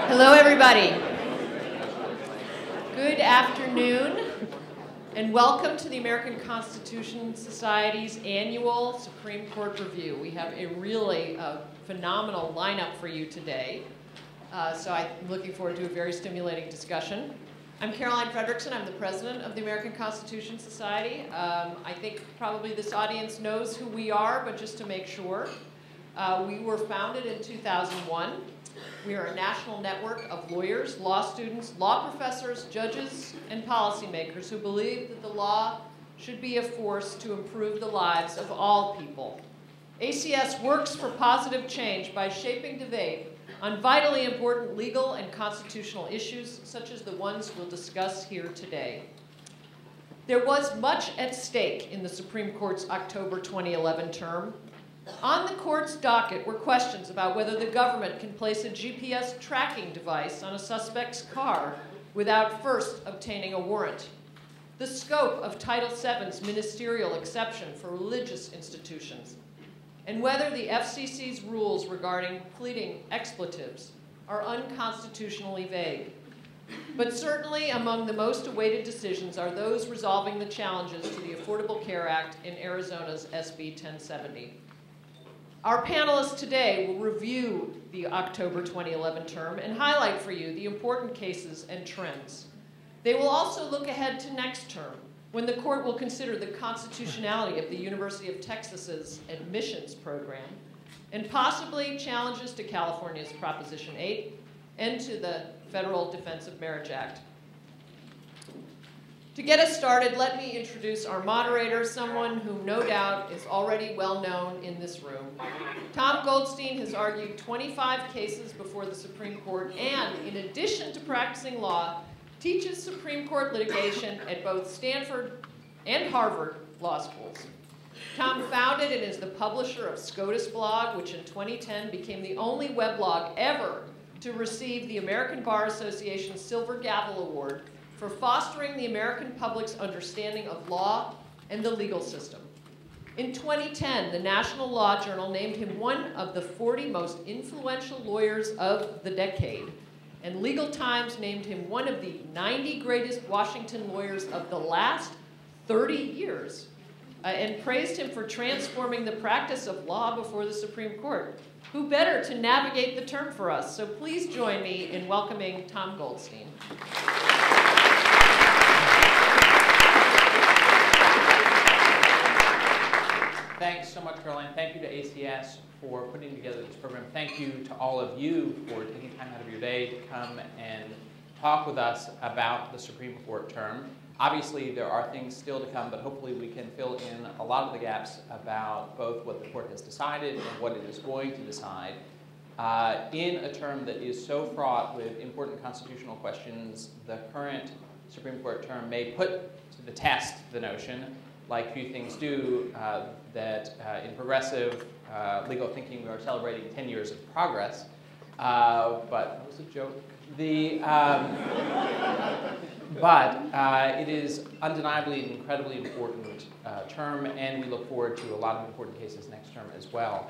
Hello, everybody. Good afternoon, and welcome to the American Constitution Society's annual Supreme Court Review. We have a really phenomenal lineup for you today, so I'm looking forward to a very stimulating discussion. I'm Caroline Fredrickson. I'm the president of the American Constitution Society. I think probably this audience knows who we are, but just to make sure, we were founded in 2001. We are a national network of lawyers, law students, law professors, judges, and policymakers who believe that the law should be a force to improve the lives of all people. ACS works for positive change by shaping debate on vitally important legal and constitutional issues, such as the ones we'll discuss here today. There was much at stake in the Supreme Court's October 2011 term. On the court's docket were questions about whether the government can place a GPS tracking device on a suspect's car without first obtaining a warrant, the scope of Title VII's ministerial exception for religious institutions, and whether the FCC's rules regarding pleading expletives are unconstitutionally vague. But certainly among the most awaited decisions are those resolving the challenges to the Affordable Care Act in Arizona's SB 1070. Our panelists today will review the October 2011 term and highlight for you the important cases and trends. They will also look ahead to next term, when the court will consider the constitutionality of the University of Texas's admissions program and possibly challenges to California's Proposition 8 and to the Federal Defense of Marriage Act. To get us started, let me introduce our moderator, someone who no doubt is already well known in this room. Tom Goldstein has argued 25 cases before the Supreme Court and, in addition to practicing law, teaches Supreme Court litigation at both Stanford and Harvard law schools. Tom founded and is the publisher of SCOTUS blog, which in 2010 became the only weblog ever to receive the American Bar Association's Silver Gavel Award for fostering the American public's understanding of law and the legal system. In 2010, the National Law Journal named him one of the 40 most influential lawyers of the decade, and Legal Times named him one of the 90 greatest Washington lawyers of the last 30 years, and praised him for transforming the practice of law before the Supreme Court. Who better to navigate the term for us? So please join me in welcoming Tom Goldstein. Thanks so much, Caroline. Thank you to ACS for putting together this program. Thank you to all of you for taking time out of your day to come and talk with us about the Supreme Court term. Obviously, there are things still to come, but hopefully we can fill in a lot of the gaps about both what the court has decided and what it is going to decide in a term that is so fraught with important constitutional questions. The current Supreme Court term may put to the test the notion, like few things do, that in progressive legal thinking we are celebrating 10 years of progress. But that was a joke. But it is undeniably an incredibly important term, and we look forward to a lot of important cases next term as well.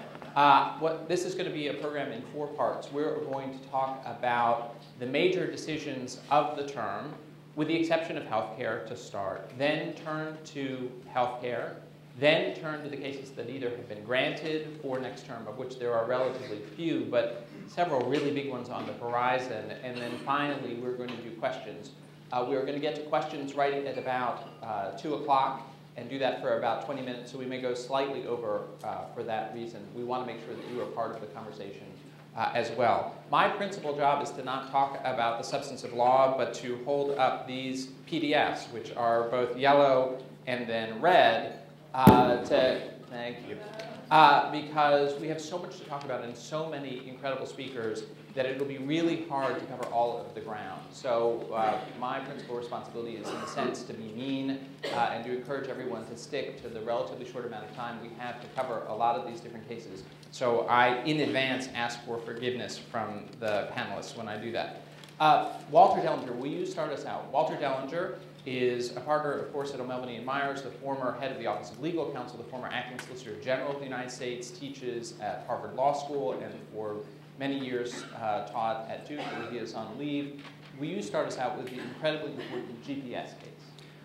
This is going to be a program in 4 parts. We're going to talk about the major decisions of the term, with the exception of healthcare to start, then turn to healthcare, then turn to the cases that either have been granted for next term, of which there are relatively few, but several really big ones on the horizon, and then finally we're going to do questions. We're going to get to questions right at about 2 o'clock and do that for about 20 minutes, so we may go slightly over for that reason. We want to make sure that you are part of the conversation as well. My principal job is to not talk about the substance of law, but to hold up these PDFs, which are both yellow and then red, thank you, because we have so much to talk about and so many incredible speakers that it will be really hard to cover all of the ground. So my principal responsibility is, in a sense, to be mean and to encourage everyone to stick to the relatively short amount of time we have to cover a lot of these different cases. So I, in advance, ask for forgiveness from the panelists when I do that. Walter Dellinger, will you start us out? Walter Dellinger is a partner, of course, at O'Melveny & Myers, the former head of the Office of Legal Counsel, the former acting Solicitor General of the United States, teaches at Harvard Law School, and for many years taught at Duke, where he is on leave. Will you start us out with the incredibly important GPS case?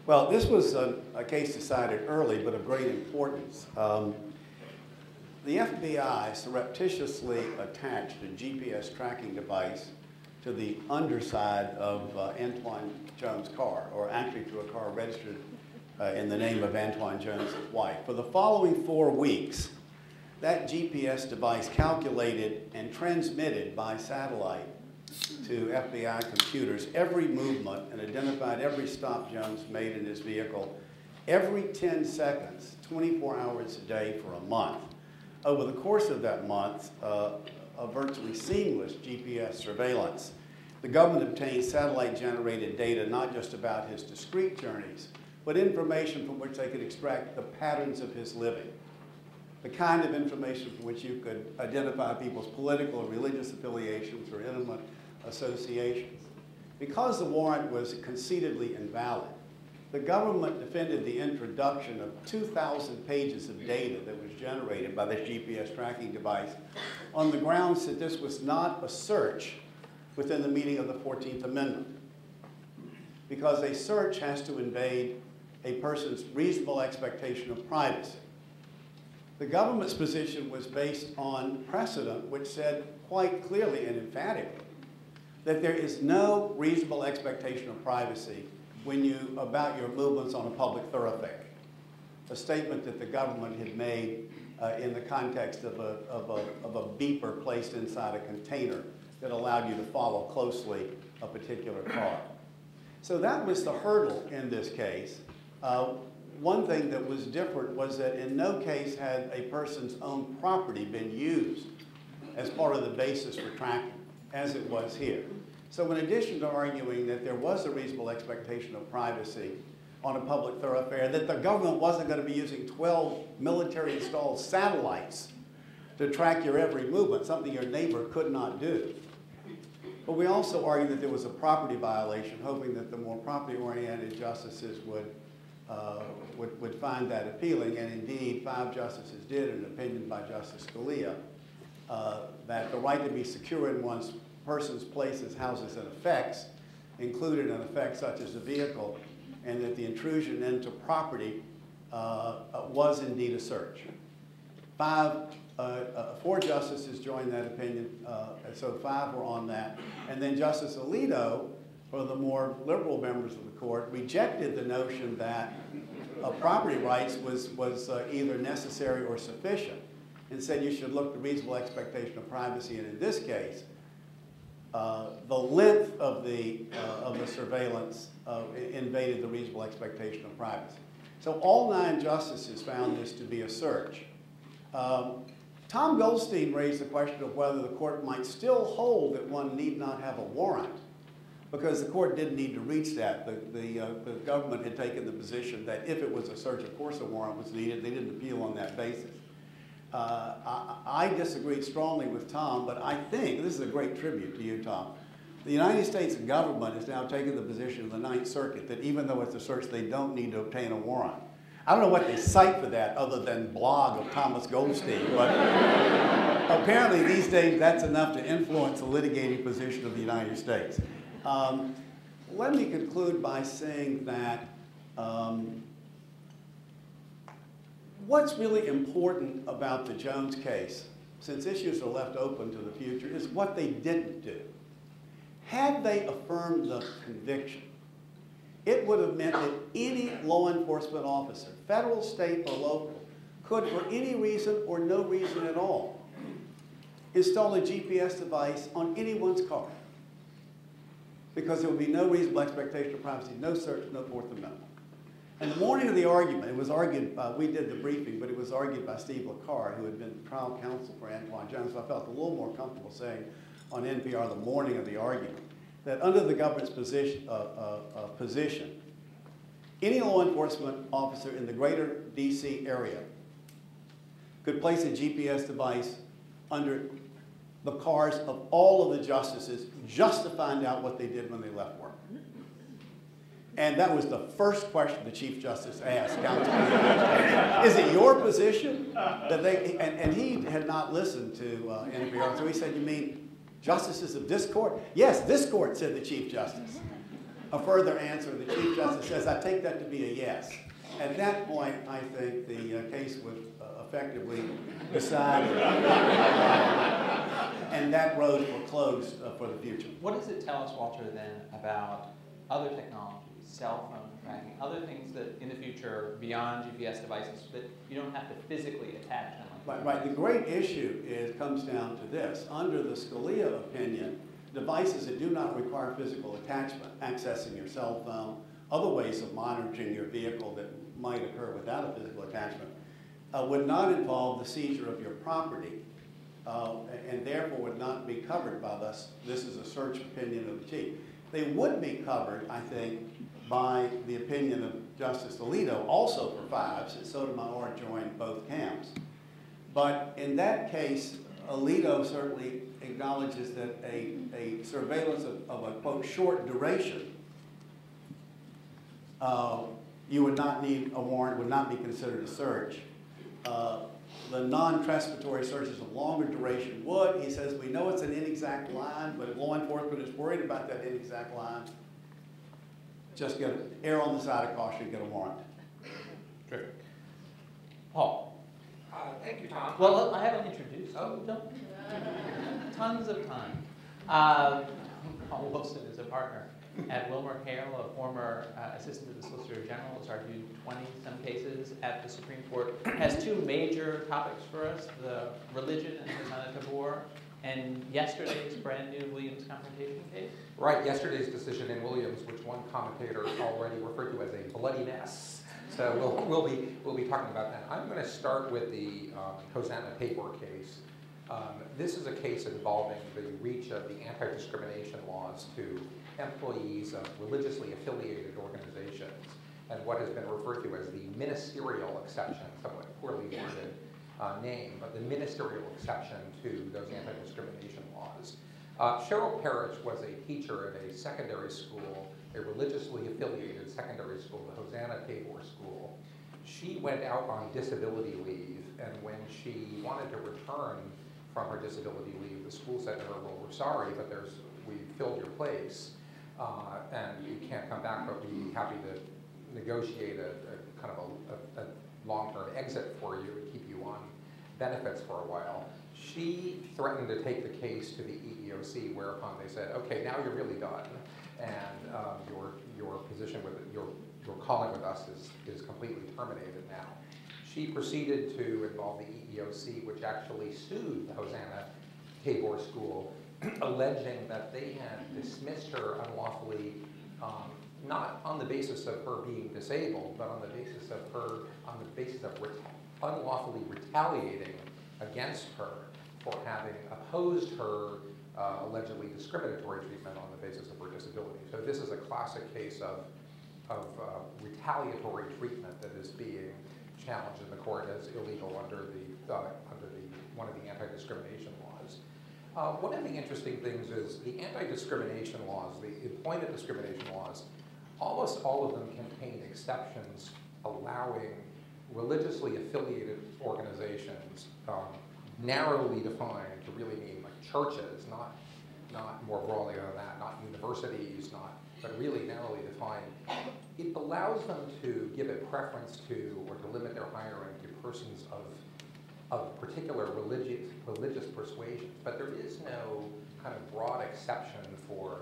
Well, this was a case decided early, but of great importance. The FBI surreptitiously attached a GPS tracking device to the underside of Antoine Jones' car, or actually to a car registered in the name of Antoine Jones' wife. For the following 4 weeks, that GPS device calculated and transmitted by satellite to FBI computers every movement and identified every stop Jones made in his vehicle every 10 seconds, 24 hours a day for a month. Over the course of that month, a virtually seamless GPS surveillance, the government obtained satellite-generated data not just about his discrete journeys, but information from which they could extract the patterns of his living, the kind of information from which you could identify people's political or religious affiliations or intimate associations. Because the warrant was conceitedly invalid, the government defended the introduction of 2,000 pages of data that was generated by this GPS tracking device on the grounds that this was not a search within the meaning of the 14th Amendment. Because a search has to invade a person's reasonable expectation of privacy. The government's position was based on precedent which said quite clearly and emphatically that there is no reasonable expectation of privacy about your movements on a public thoroughfare, a statement that the government had made in the context of a beeper placed inside a container that allowed you to follow closely a particular car. So that was the hurdle in this case. One thing that was different was that in no case had a person's own property been used as part of the basis for tracking, as it was here. So in addition to arguing that there was a reasonable expectation of privacy on a public thoroughfare, that the government wasn't going to be using 12 military-installed satellites to track your every movement, something your neighbor could not do. But we also argued that there was a property violation, hoping that the more property-oriented justices would find that appealing, and indeed 5 justices did, in an opinion by Justice Scalia, that the right to be secure in one's persons, places, houses, and effects included an effect such as a vehicle, and that the intrusion into property was indeed a search. 4 justices joined that opinion, so 5 were on that. And then Justice Alito, for the more liberal members of the court, rejected the notion that property rights was either necessary or sufficient, and said you should look at the reasonable expectation of privacy, and in this case, the length of the surveillance invaded the reasonable expectation of privacy. So all 9 justices found this to be a search. Tom Goldstein raised the question of whether the court might still hold that one need not have a warrant, because the court didn't need to reach that. The government had taken the position that if it was a search, of course a warrant was needed. They didn't appeal on that basis. I disagreed strongly with Tom, but I think, this is a great tribute to you, Tom, the United States government has now taken the position of the Ninth Circuit that even though it's a search, they don't need to obtain a warrant. I don't know what they cite for that other than blog of Thomas Goldstein, but apparently these days that's enough to influence the litigating position of the United States. Let me conclude by saying that what's really important about the Jones case, since issues are left open to the future, is what they didn't do. Had they affirmed the conviction, it would have meant that any law enforcement officer, federal, state, or local, could, for any reason or no reason at all, install a GPS device on anyone's car, because there would be no reasonable expectation of privacy, no search, no Fourth Amendment. And the morning of the argument, it was argued, we did the briefing, but it was argued by Steve LaCar, who had been trial counsel for Antoine Jones, so I felt a little more comfortable saying on NPR the morning of the argument that under the government's position, any law enforcement officer in the greater DC area could place a GPS device under the cars of all of the justices just to find out what they did when they left work. And that was the first question the Chief Justice asked counsel. Is it your position that they, and he had not listened to NPR, so he said, you mean Justices of this court? Yes, this court, said the Chief Justice. A further answer, the Chief Justice says, I take that to be a yes. At that point, I think the case was effectively decided, and that road was closed for the future. What does it tell us, Walter, then, about other technologies, cell phone tracking, other things that in the future, beyond GPS devices, that you don't have to physically attach them? Right. The great issue comes down to this. Under the Scalia opinion, devices that do not require physical attachment, accessing your cell phone, other ways of monitoring your vehicle that might occur without a physical attachment, would not involve the seizure of your property, and therefore would not be covered by this. This is a search opinion of the Chief. They would be covered, I think, by the opinion of Justice Alito, also for fives, and Sotomayor joined both camps. But in that case, Alito certainly acknowledges that a surveillance of a, quote, short duration, you would not need a warrant, would not be considered a search. The non-transitory searches of longer duration would. He says, we know it's an inexact line, but if law enforcement is worried about that inexact line, just err on the side of caution, get a warrant. Terrific. Paul. Thank you, Tom. Well, I haven't introduced you. Oh, Don't. Tons of time. Paul Wilson is a partner at Wilmer Hale, a former assistant to the Solicitor General, has argued 20-some cases at the Supreme Court, has two major topics for us, the religion and Hosanna Tabor, and yesterday's brand new Williams confrontation case. Right, yesterday's decision in Williams, which one commentator already referred to as a bloody mess. So we'll be talking about that. I'm going to start with the Hosanna Tabor case. This is a case involving the reach of the anti-discrimination laws to employees of religiously affiliated organizations, and what has been referred to as the ministerial exception, somewhat poorly worded name, but the ministerial exception to those anti-discrimination laws. Cheryl Parrish was a teacher at a secondary school, a religiously affiliated secondary school, the Hosanna Tabor School. She went out on disability leave, and when she wanted to return from her disability leave, the school said to her, well, we're sorry, but we filled your place, and you can't come back, but we'd be happy to negotiate a kind of a long-term exit for you and keep you on benefits for a while. She threatened to take the case to the EEOC, whereupon they said, okay, now you're really done, and your position with your calling with us is completely terminated now. She proceeded to involve the EEOC, which actually sued the Hosanna Tabor School, alleging that they had dismissed her unlawfully, not on the basis of her being disabled, but on the basis of unlawfully retaliating against her for having opposed her allegedly discriminatory treatment on the basis of her disability. So this is a classic case of retaliatory treatment that is being challenged in the court as illegal under one of the anti-discrimination laws. One of the interesting things is the anti-discrimination laws, the employment discrimination laws, almost all of them contain exceptions allowing religiously affiliated organizations, narrowly defined to really mean like churches, not more broadly than that, not universities, but really narrowly defined. It allows them to give a preference to or to limit their hiring to persons of particular religious persuasions, but there is no kind of broad exception for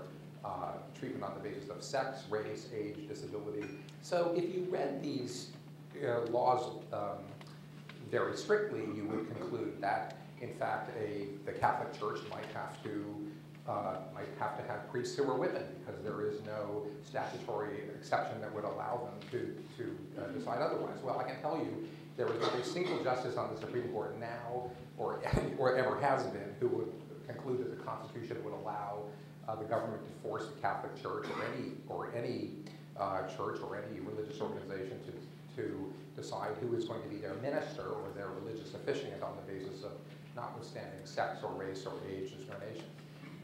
treatment on the basis of sex, race, age, disability. So if you read these laws very strictly, you would conclude that, in fact, the Catholic Church might have to have priests who are women, because there is no statutory exception that would allow them to decide otherwise. Well, I can tell you, there is not a single justice on the Supreme Court now, or ever has been, who would conclude that the Constitution would allow the government to force the Catholic Church or any church or any religious organization to decide who is going to be their minister or their religious officiant on the basis of notwithstanding sex or race or age discrimination.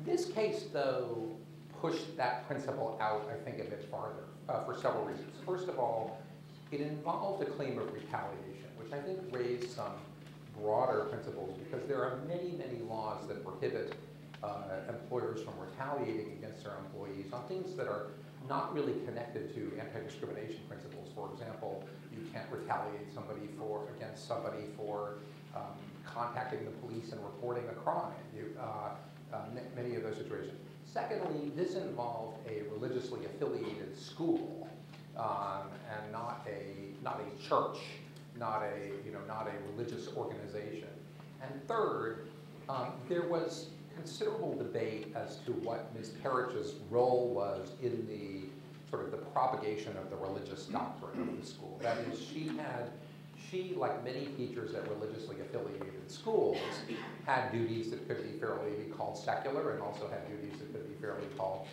This case, though, pushed that principle out, I think, a bit farther for several reasons. First of all, it involved a claim of retaliation, which I think raised some broader principles, because there are many, many laws that prohibit employers from retaliating against their employees on things that are not really connected to anti-discrimination principles. For example, you can't retaliate against somebody for contacting the police and reporting a crime. Many of those situations. Secondly, this involved a religiously affiliated school and not a church, not a religious organization. And third, there was considerable debate as to what Ms. Parrich's role was in the sort of the propagation of the religious doctrine of the school. That is, she, like many teachers at religiously affiliated schools, had duties that could be fairly called secular and also had duties that could be fairly called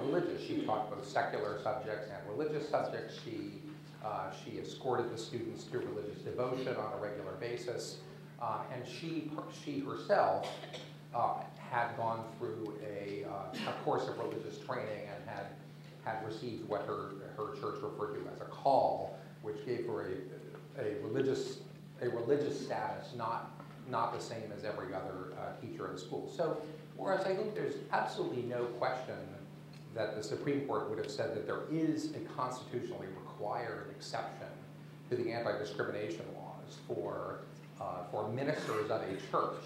religious. She taught both secular subjects and religious subjects. She escorted the students to religious devotion on a regular basis. And she herself had gone through a course of religious training and had received what her church referred to as a call, which gave her a religious status, not the same as every other teacher in school. So, whereas I think there's absolutely no question that the Supreme Court would have said that there is a constitutionally required exception to the anti-discrimination laws for ministers of a church,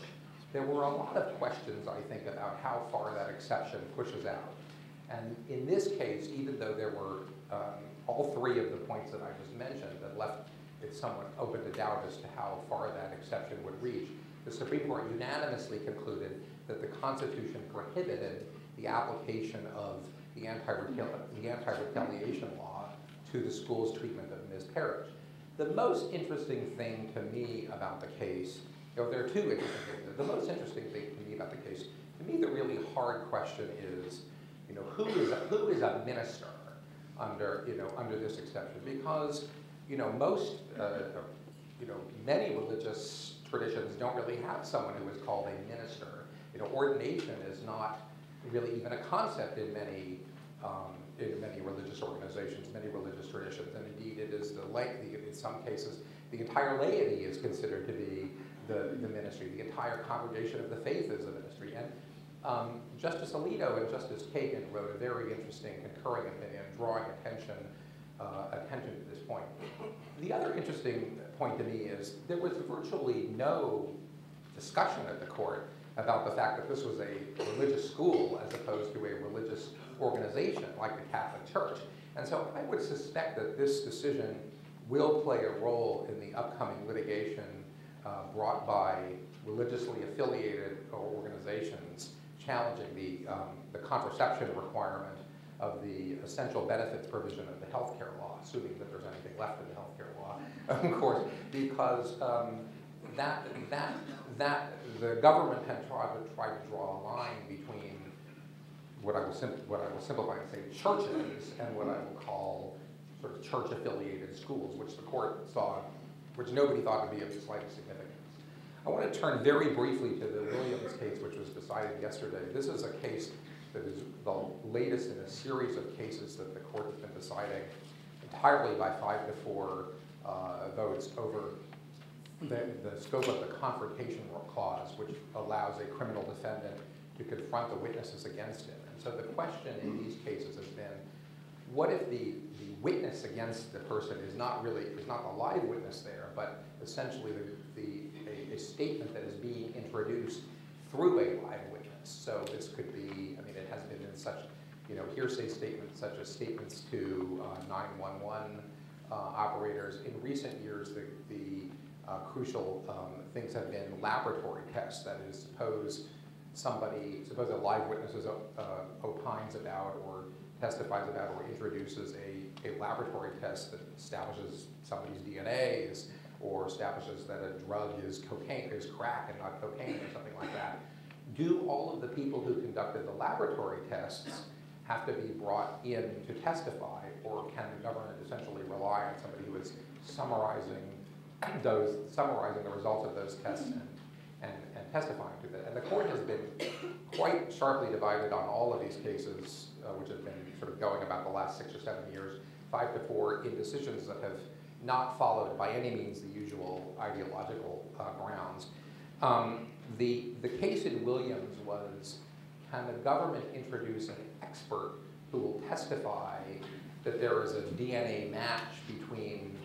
there were a lot of questions, I think, about how far that exception pushes out. And in this case, even though there were all three of the points that I just mentioned that left it somewhat open to doubt as to how far that exception would reach, the Supreme Court unanimously concluded that the Constitution prohibited the application of the anti-retaliation law to the school's treatment of Ms. Parrich. The most interesting thing to me about the case, there are two interesting things. The most interesting thing to me about the case, to me the really hard question is, who is a minister under this exception? Because many religious traditions don't really have someone who is called a minister. Ordination is not really even a concept in many religious organizations, many religious traditions, and indeed it is in some cases, the entire laity is considered to be the ministry. The entire congregation of the faith is a ministry. And Justice Alito and Justice Kagan wrote a very interesting concurring opinion drawing attention to this point. The other interesting point to me is there was virtually no discussion at the court about the fact that this was a religious school as opposed to a religious organization like the Catholic Church. And so I would suspect that this decision will play a role in the upcoming litigation brought by religiously affiliated organizations challenging the contraception requirement of the essential benefits provision of the healthcare law, assuming that there's anything left in the healthcare law, of course, because that the government had tried to draw a line between what I will simplify and say churches and what I will call sort of church-affiliated schools, which the court saw, which nobody thought to be of the slightest significance. I want to turn very briefly to the Williams case, which was decided yesterday. This is a case that is the latest in a series of cases that the court has been deciding entirely by 5-4 votes over the scope of the confrontation clause, which allows a criminal defendant to confront the witnesses against him. And so the question in these cases has been, what if the witness against the person is not the live witness there, but essentially a statement that is being introduced through a live witness? So this could be, it has been in such, hearsay statements such as statements to 911 operators. In recent years, the crucial things have been laboratory tests. That is, suppose a live witness opines about or testifies about or introduces a laboratory test that establishes somebody's DNA or establishes that a drug is crack and not cocaine or something like that. Do all of the people who conducted the laboratory tests have to be brought in to testify, or can the government essentially rely on somebody who is summarizing the results of those tests and testifying to that? And the court has been quite sharply divided on all of these cases, which have been sort of going about the last 6 or 7 years, 5-4, in decisions that have not followed by any means the usual ideological grounds. The case in Williams was can the government introduce an expert who will testify that there is a DNA match between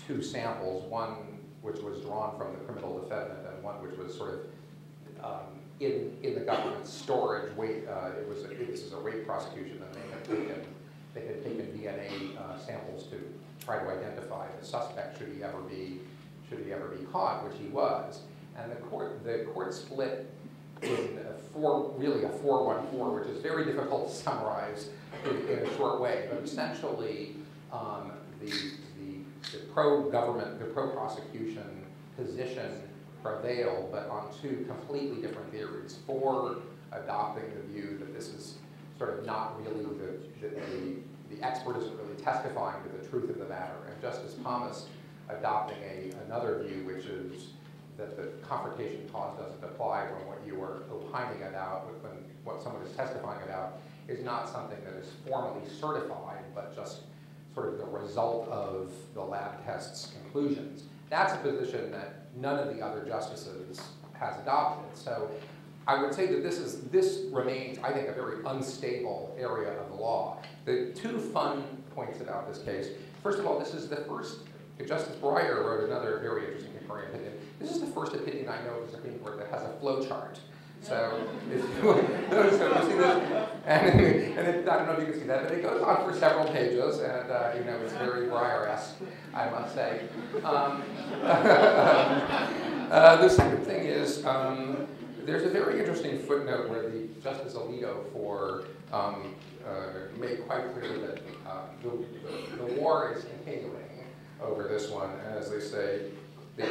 two samples, one which was drawn from the criminal defendant and one which was sort of in the government's storage weight. This is a rape prosecution, and they had taken DNA samples to try to identify the suspect should he ever be caught, which he was. And the court split in really a 4-1-4, which is very difficult to summarize in a short way. But essentially, the pro-government, the pro-prosecution position prevailed, but on two completely different theories. For adopting the view that this is sort of not really the expert isn't really testifying to the truth of the matter, and Justice Thomas adopting another view, which is that the confrontation clause doesn't apply when what you are opining about, when what someone is testifying about, is not something that is formally certified, but just sort of the result of the lab test's conclusions. That's a position that none of the other justices has adopted. So I would say that this remains, I think, a very unstable area of the law. The two fun points about this case, first of all, this is the first, Justice Breyer wrote another very interesting concurring opinion. This is the first opinion I know of the Supreme Court that has a flow chart. So, you see this, and I don't know if you can see that, but it goes on for several pages, and it's very Breyer-esque, I must say. The second thing is, there's a very interesting footnote where Justice Alito made quite clear that the war is continuing over this one, as they say, they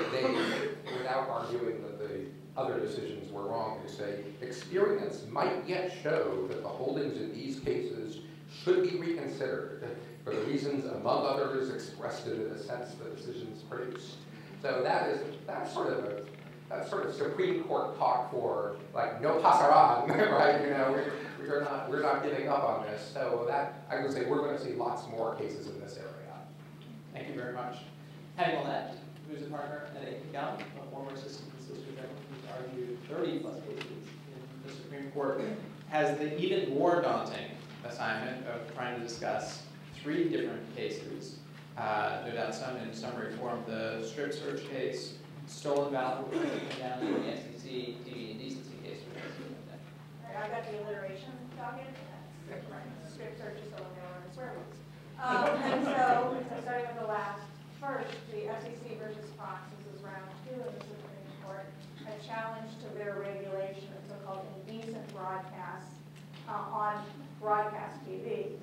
without arguing that the other decisions were wrong, they say, experience might yet show that the holdings in these cases should be reconsidered for the reasons, among others, expressed in the sense the decisions produced. So that's sort of Supreme Court talk for like no pasaran, right? We're not giving up on this. So that I would say we're going to see lots more cases in this area. Thank you very much. Patty Millett, who's a partner at AP Gallup, a former assistant solicitor general who's argued 30-plus cases in the Supreme Court, has the even more daunting assignment of trying to discuss 3 different cases. No doubt some in summary form: the strip search case, stolen ballot, down to the SEC, TV indecency case. I got the alliteration docket. Strip search is stolen ballot and swear words. And so, starting with the last, first, the FCC versus Fox, this is round 2 in the Supreme Court, a challenge to their regulation of so-called indecent broadcasts on broadcast TV,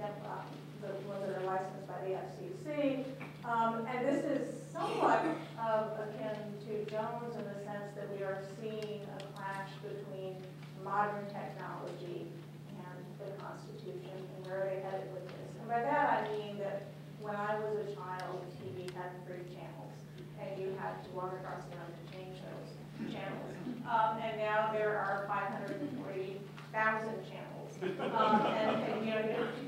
the ones that are licensed by the FCC. And this is somewhat akin to Jones in the sense that we are seeing a clash between modern technology and the Constitution, and where are they headed with this. And by that I mean that when I was a child, TV had 3 channels, and you had to walk across the room to change those channels. And now there are 540,000 channels. And you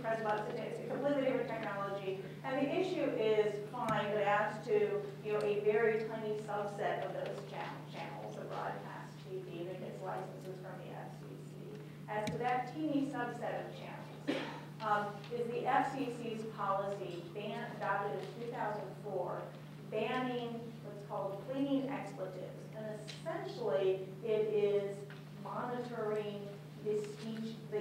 press buttons, it's a completely different technology. And the issue is fine, but as to a very tiny subset of those channels of broadcast TV that gets licenses from the FCC. As to that teeny subset of channels, is the FCC's policy adopted in 2004, banning what's called cleaning expletives. And essentially, it is monitoring the speech, the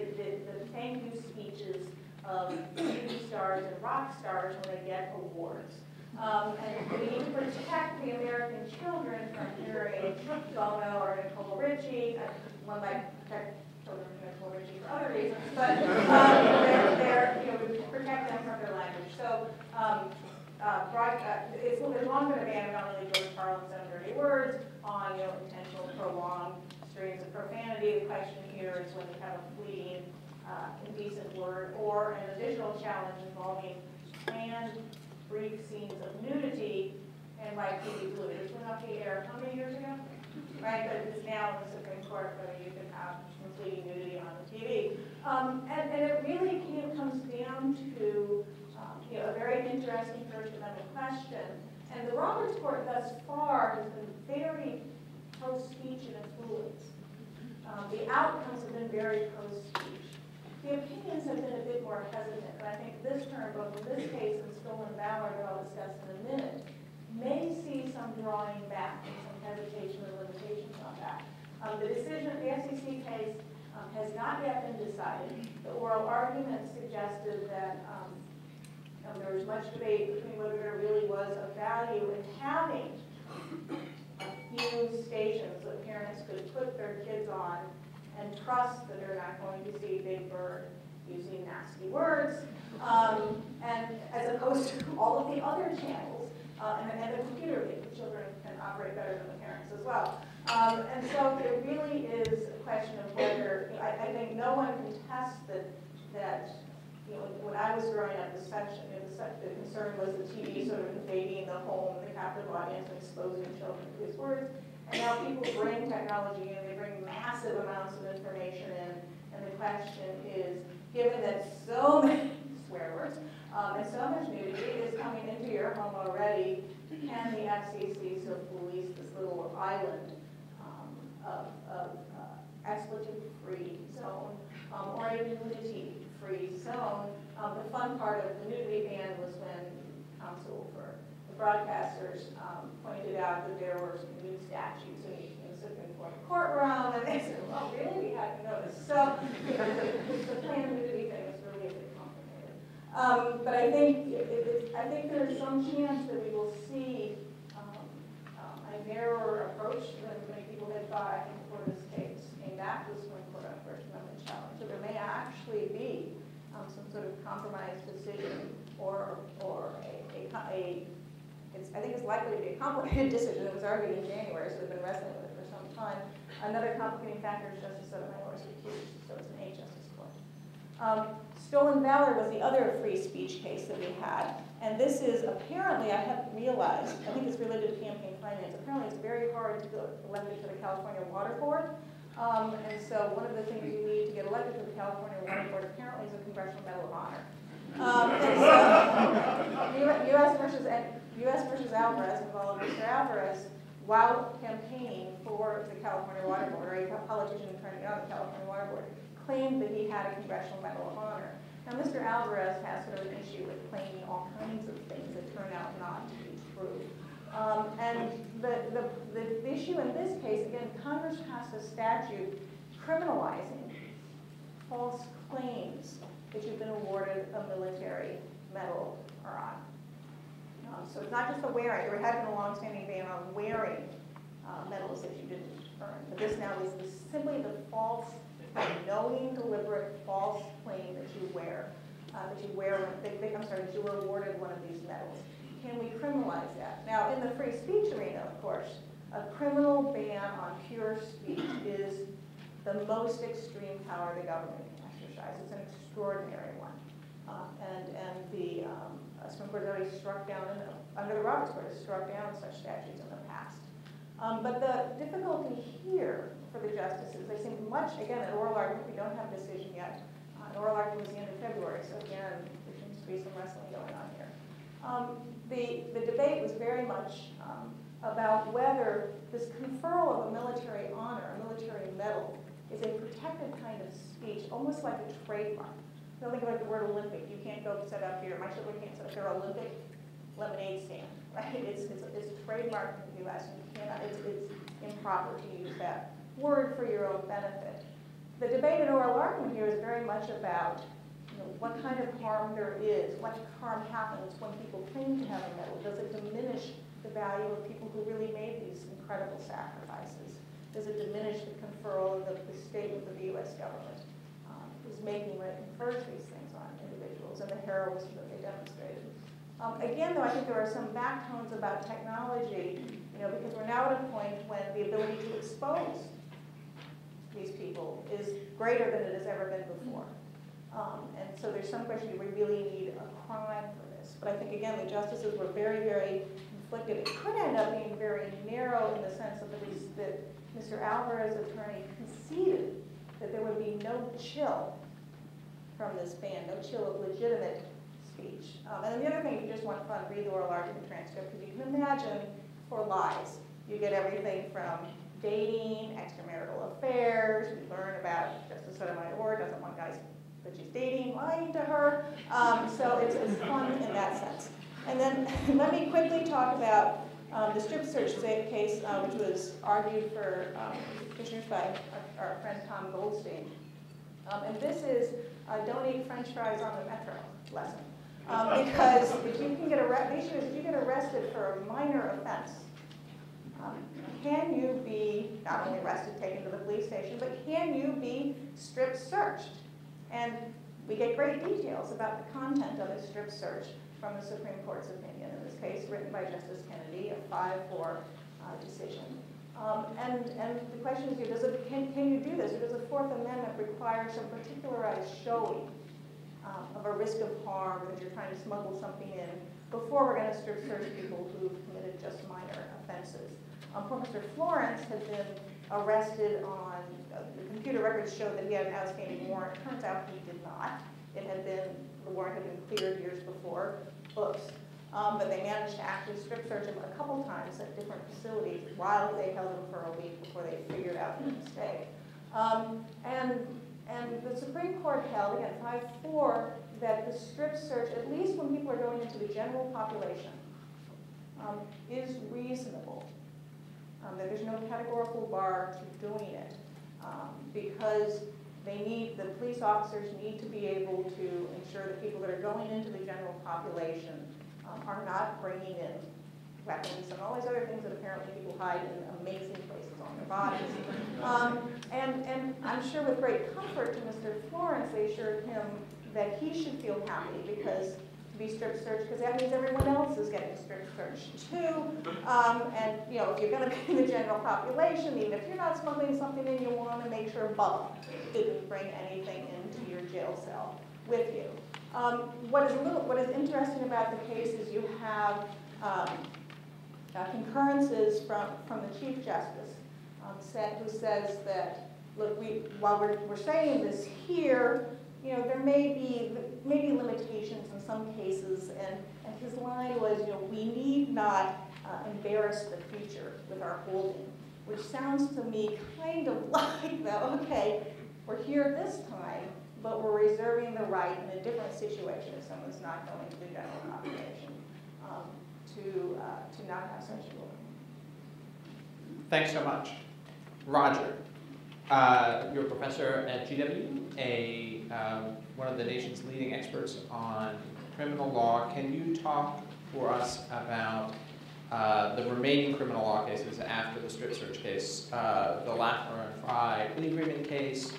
thank you speeches of movie stars and rock stars when they get awards. And we need to protect the American children from hearing Bono or Nicole Richie. One might protect children from Nicole Richie for other reasons, but we protect them from their language. So it's long been a ban on really George Carlin's own dirty words, on intentional prolonged strings of profanity. The question here is when you have a fleeting, indecent word, or an additional challenge involving planned brief scenes of nudity and like TV Blue. It went off the air how many years ago? Right, but it's now in the Supreme Court whether you can have fleeting nudity on the TV. And it really comes down to a very interesting First Amendment question. And the Roberts Court thus far has been very pro-speech and influence. The outcomes have been very pro-speech. The opinions have been a bit more hesitant, and I think this term, both in this case and stolen valor that I'll discuss in a minute, may see some drawing back and some hesitation or limitations on that. The decision, the FCC case has not yet been decided. The oral argument suggested that there was much debate between whether there really was a value in having a few stations that parents could put their kids on and trust that they're not going to see Big Bird using nasty words, and as opposed to all of the other channels, and the computer game. The children can operate better than the parents as well. And so it really is a question of whether, I think no one contests that when I was growing up, the concern was the TV sort of invading the home, the captive audience, and exposing children to his words. And now people bring technology in, they bring massive amounts of information in, and the question is, given that so many swear words and so much nudity is coming into your home already, can the FCC sort of police this little island of expletive-free zone or a nudity-free zone? The fun part of the nudity ban was when counsel for the broadcasters pointed out that there were some nude statues in the Supreme Court courtroom, and they said, well, really, we hadn't noticed. So the plain nudity thing is really a bit complicated. But I think there is some chance that we will see a narrower approach than many people had thought, I think, for this case, aimed at the Supreme Court on First Amendment challenge. So there may actually be some sort of compromise decision or I think it's likely to be a complicated decision. It was argued in January, so they've been wrestling with it for some time. Another complicating factor is Justice Sotomayor is recused, so it's an 8-justice court. Stolen valor was the other free speech case that we had, and this is apparently, I have realized, I think it's related to campaign finance. Apparently, it's very hard to get elected to the California Water Board, and so one of the things you need to get elected to the California Water Board apparently is a Congressional Medal of Honor. And so, U.S. versus Alvarez involved Mr. Alvarez, while campaigning for the California Water Board, or a politician trying to get on the California Water Board, claimed that he had a Congressional Medal of Honor. Now, Mr. Alvarez has sort of an issue with claiming all kinds of things that turn out not to be true. And the issue in this case, again, Congress passed a statute criminalizing false claims that you've been awarded a military medal or on. So it's not just the wearing. There had been a long-standing ban on wearing medals that you didn't earn. But this now is simply the false, knowing, deliberate, false claim that you wear. That you were awarded one of these medals. Can we criminalize that? Now, in the free speech arena, of course, a criminal ban on pure speech is the most extreme power the government can exercise. It's an extraordinary one. And the Supreme Court has already struck down, under the Roberts Court, has struck down such statutes in the past. But the difficulty here for the justices, they seem much, again, an oral argument, we don't have a decision yet. An oral argument was the end of February, so again, there seems to be some wrestling going on here. The debate was very much about whether this conferral of a military honor, a military medal, is a protected kind of speech, almost like a trademark. Don't think about the word Olympic. You can't go set up my children can't set up their Olympic lemonade stand, right? It's trademarked in the U.S. and you cannot, it's improper to use that word for your own benefit. The debate in oral argument here is very much about what kind of harm there is, what harm happens when people claim to have a medal. Does it diminish the value of people who really made these incredible sacrifices? Does it diminish the conferral of the statement of the U.S. government is making when it confers these things on individuals and the heroism that they demonstrated? Again, though, I think there are some backtones about technology, because we're now at a point when the ability to expose these people is greater than it has ever been before. And so there's some question, do we really need a crime for this? But I think, again, the justices were very, very conflicted. It could end up being very narrow in the sense of that Mr. Alvarez's attorney conceded that there would be no chill from this ban, no chill of legitimate speech. And then the other thing, if you just want fun, read the oral argument transcript, because you can imagine for lies. You get everything from dating, extramarital affairs. We learn about Justice Sotomayor doesn't want guys that she's dating lying to her. So it's fun in that sense. And then let me quickly talk about the strip search case, which was argued for petitioners by our friend Tom Goldstein. And this is don't eat French fries on the metro lesson. Because if you can get the issue is if you get arrested for a minor offense, can you be not only arrested, taken to the police station, but can you be strip searched? And we get great details about the content of a strip search from the Supreme Court's opinion, in this case written by Justice Kennedy, a 5-4 decision. And the question is, can you do this, or does the Fourth Amendment require some particularized showing of a risk of harm, that you're trying to smuggle something in, before we're going to strip search people who've committed just minor offenses? Poor Mr. Florence had been arrested on, the computer records showed that he had an outstanding warrant. Turns out he did not. The warrant had been cleared years before. Oops. But they managed to actually strip search him a couple times at different facilities while they held him for a week before they figured out the mistake. And the Supreme Court held, again, 5-4, that the strip search, at least when people are going into the general population, is reasonable. That there's no categorical bar to doing it, because the police officers need to be able to ensure that people that are going into the general population are not bringing in weapons and all these other things that apparently people hide in amazing places on their bodies. And I'm sure with great comfort to Mr. Florence, they assured him that he should feel happy because to be strip searched, because that means everyone else is getting strip searched too. And you know, if you're going to be in the general population, even if you're not smuggling something in, you want to make sure Bubba didn't bring anything into your jail cell with you. What is interesting about the case is you have concurrences from the Chief Justice who says that, look, while we're saying this here, you know, there may be limitations in some cases, and his line was, you know, we need not embarrass the future with our holding, which sounds to me kind of like, though, okay, we're here this time, but we're reserving the right in a different situation if someone's not going to the general population to not have such a rule. Thanks so much. Roger, you're a professor at GW, one of the nation's leading experts on criminal law. Can you talk for us about the remaining criminal law cases after the strip search case, the Lafler and Fry plea agreement case,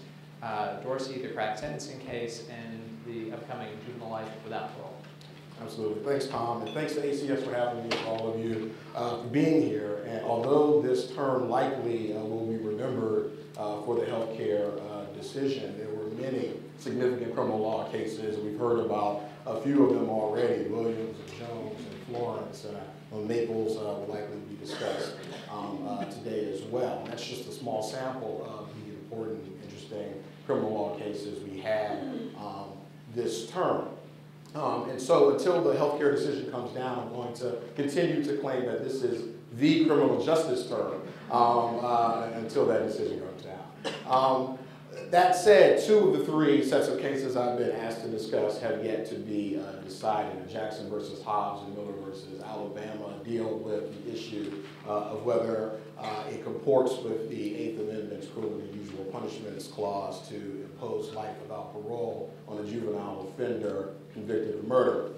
Dorsey, the crack sentencing case, and the upcoming juvenile life without parole? Absolutely. Thanks, Tom, and thanks to ACS for having me, and all of you for being here. And although this term likely will be remembered for the healthcare decision, there were many significant criminal law cases. We've heard about a few of them already, Williams and Jones and Florence, and Maples will likely be discussed today as well. And that's just a small sample of the important, interesting criminal law cases we had this term. And so until the healthcare decision comes down, I'm going to continue to claim that this is the criminal justice term until that decision comes down. That said, 2 of the 3 sets of cases I've been asked to discuss have yet to be decided. Jackson versus Hobbs and Miller versus Alabama deal with the issue of whether it comports with the 8th Amendment's cruel and unusual punishments clause to impose life without parole on a juvenile offender convicted of murder.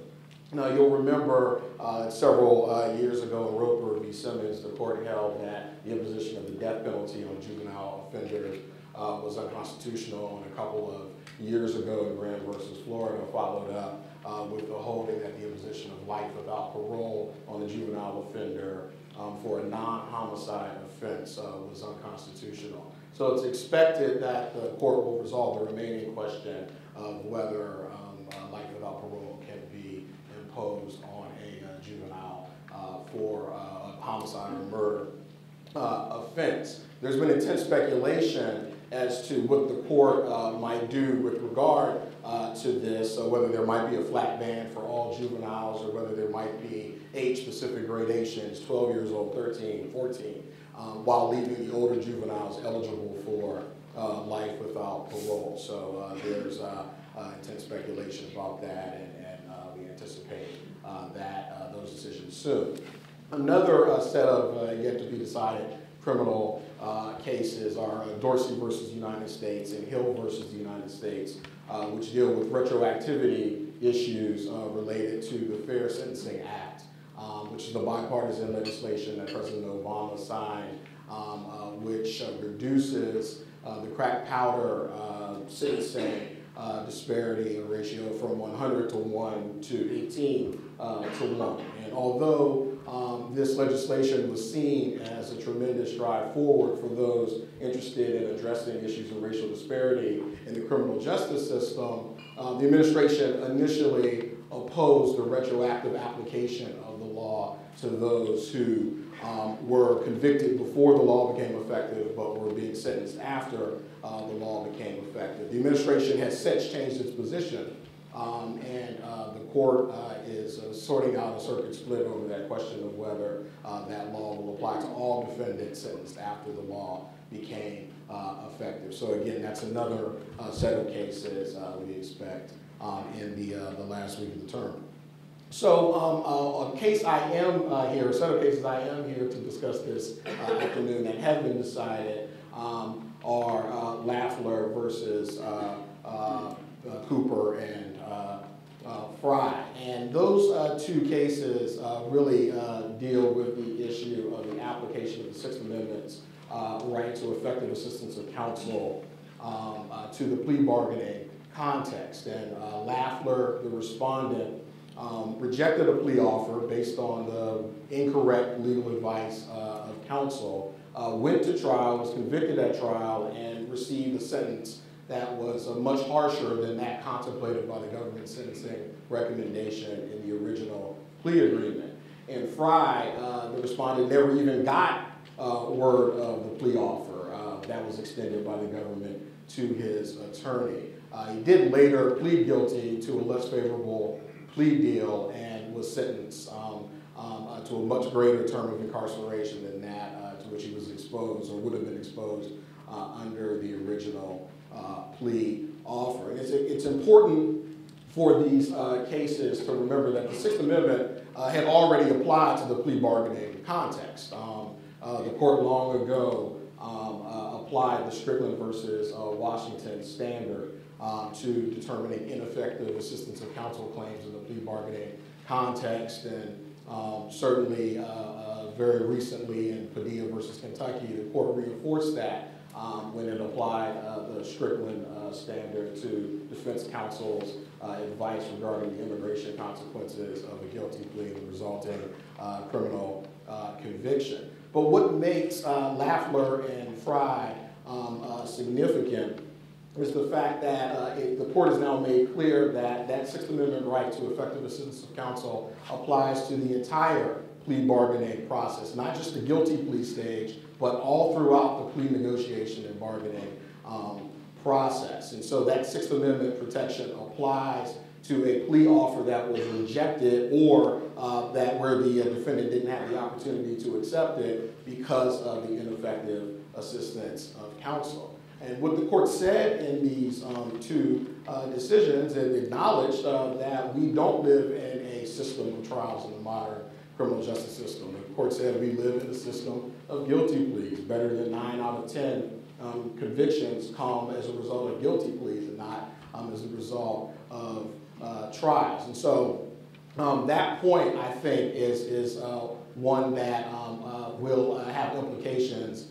Now, you'll remember several years ago in Roper v. Simmons, the court held that the imposition of the death penalty on juvenile offenders was unconstitutional, and a couple of years ago in Graham versus Florida followed up with the holding that the imposition of life without parole on a juvenile offender for a non-homicide offense was unconstitutional. So it's expected that the court will resolve the remaining question of whether life without parole can be imposed on a juvenile for a homicide or murder offense. There's been intense speculation as to what the court might do with regard to this, whether there might be a flat ban for all juveniles or whether there might be age-specific gradations, 12 years old, 13, 14, while leaving the older juveniles eligible for life without parole. So there's intense speculation about that, and we anticipate those decisions soon. Another set of yet to be decided criminal cases are Dorsey versus United States and Hill versus the United States, which deal with retroactivity issues related to the Fair Sentencing Act, which is the bipartisan legislation that President Obama signed, which reduces the crack powder sentencing disparity ratio from 100 to 1 to 18 to 1. And although this legislation was seen as a tremendous stride forward for those interested in addressing issues of racial disparity in the criminal justice system, the administration initially opposed the retroactive application of the law to those who were convicted before the law became effective but were being sentenced after the law became effective. The administration has since changed its position, and the court is sorting out a circuit split over that question of whether that law will apply to all defendants sentenced after the law became effective. So again, that's another set of cases we expect in the last week of the term. So a case I am here, a set of cases I am here to discuss this afternoon that have been decided are Lafler versus Cooper and Fry. And those two cases really deal with the issue of the application of the Sixth Amendment's right to effective assistance of counsel to the plea bargaining context. And Lafler, the respondent, rejected a plea offer based on the incorrect legal advice of counsel, went to trial, was convicted at trial, and received a sentence that was much harsher than that contemplated by the government sentencing recommendation in the original plea agreement. And Fry, the respondent, never even got word of the plea offer that was extended by the government to his attorney. He did later plead guilty to a less favorable plea deal and was sentenced to a much greater term of incarceration than that to which he was exposed or would have been exposed under the original plea offer. And it's important for these cases to remember that the Sixth Amendment had already applied to the plea bargaining context. The court long ago applied the Strickland versus Washington standard to determining ineffective assistance of counsel claims in the plea bargaining context, and certainly very recently in Padilla versus Kentucky, the court reinforced that when it applied the Strickland standard to defense counsel's advice regarding the immigration consequences of a guilty plea and the resulting criminal conviction. But what makes Lafler and Fry significant is the fact that the court has now made clear that that Sixth Amendment right to effective assistance of counsel applies to the entire plea bargaining process, not just the guilty plea stage, but all throughout the plea negotiation and bargaining process. And so that Sixth Amendment protection applies to a plea offer that was rejected or that where the defendant didn't have the opportunity to accept it because of the ineffective assistance of counsel. And what the court said in these two decisions, it acknowledged that we don't live in a system of trials in the modern criminal justice system. The court said we live in a system of guilty pleas. Better than 9 out of 10 convictions come as a result of guilty pleas and not as a result of trials. And so that point, I think, is one that will have implications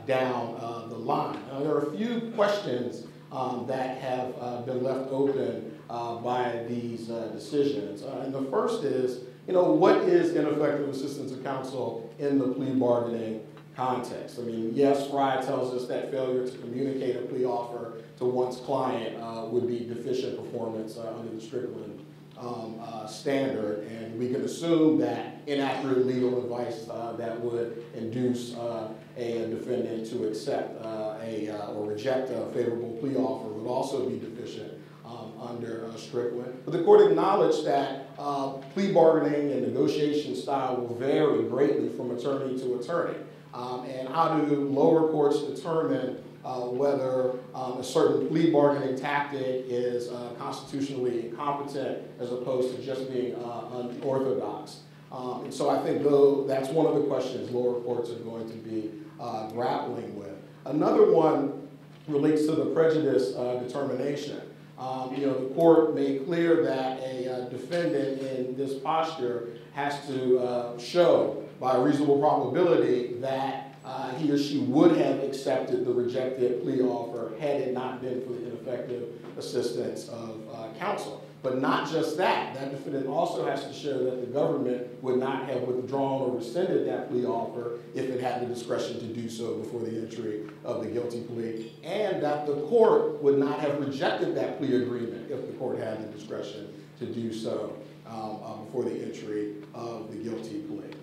down the line. There are a few questions that have been left open by these decisions. And the first is, what is ineffective assistance of counsel in the plea bargaining context? I mean, yes, Fry tells us that failure to communicate a plea offer to one's client would be deficient performance under the Strickland standard, and we can assume that inaccurate legal advice that would induce a defendant to accept or reject a favorable plea offer would also be deficient under Strickland. But the court acknowledged that plea bargaining and negotiation style will vary greatly from attorney to attorney. And how do lower courts determine whether a certain plea bargaining tactic is constitutionally incompetent as opposed to just being unorthodox? And so I think that's one of the questions lower courts are going to be grappling with. Another one relates to the prejudice determination. The court made clear that a defendant in this posture has to show by a reasonable probability that he or she would have accepted the rejected plea offer had it not been for the ineffective assistance of counsel. But not just that. That defendant also has to show that the government would not have withdrawn or rescinded that plea offer if it had the discretion to do so before the entry of the guilty plea, and that the court would not have rejected that plea agreement if the court had the discretion to do so before the entry of the guilty plea.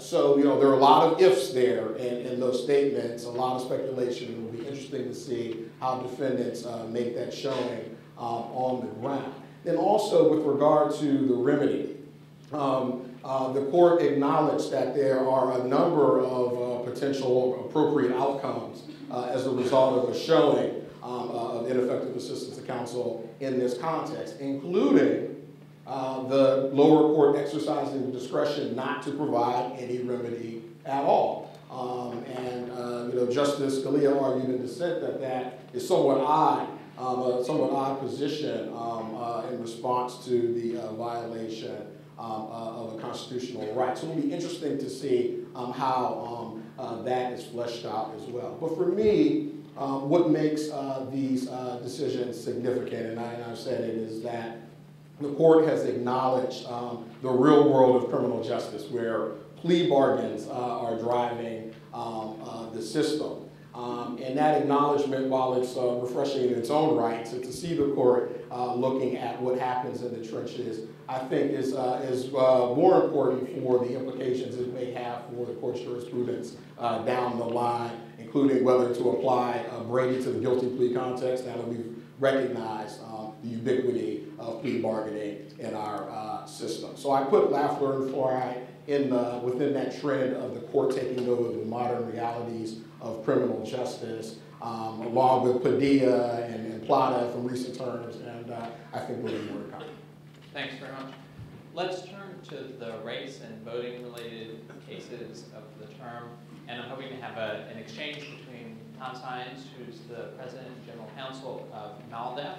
So there are a lot of ifs there in those statements, a lot of speculation. It will be interesting to see how defendants make that showing on the ground. Then also with regard to the remedy, the court acknowledged that there are a number of potential appropriate outcomes as a result of a showing of ineffective assistance to counsel in this context, including the lower court exercising the discretion not to provide any remedy at all. Justice Scalia argued in dissent that is somewhat odd, a somewhat odd position in response to the violation of a constitutional right. So it'll be interesting to see how that is fleshed out as well. But for me, what makes these decisions significant, and I've said it, is that the court has acknowledged the real world of criminal justice, where plea bargains are driving the system. And that acknowledgement, while it's refreshing in its own right, to see the court looking at what happens in the trenches, I think is more important for the implications it may have for the court's jurisprudence down the line, including whether to apply Brady to the guilty plea context, now that we've recognized the ubiquity of plea bargaining in our system. So I put Lafleur and Fluoride within that trend of the court taking over the modern realities of criminal justice, along with Padilla and Plata from recent terms, and I think we'll be more to come. Thanks very much. Let's turn to the race and voting-related cases of the term, and I'm hoping to have an exchange between Tom Sines, who's the President and General Counsel of MALDEF,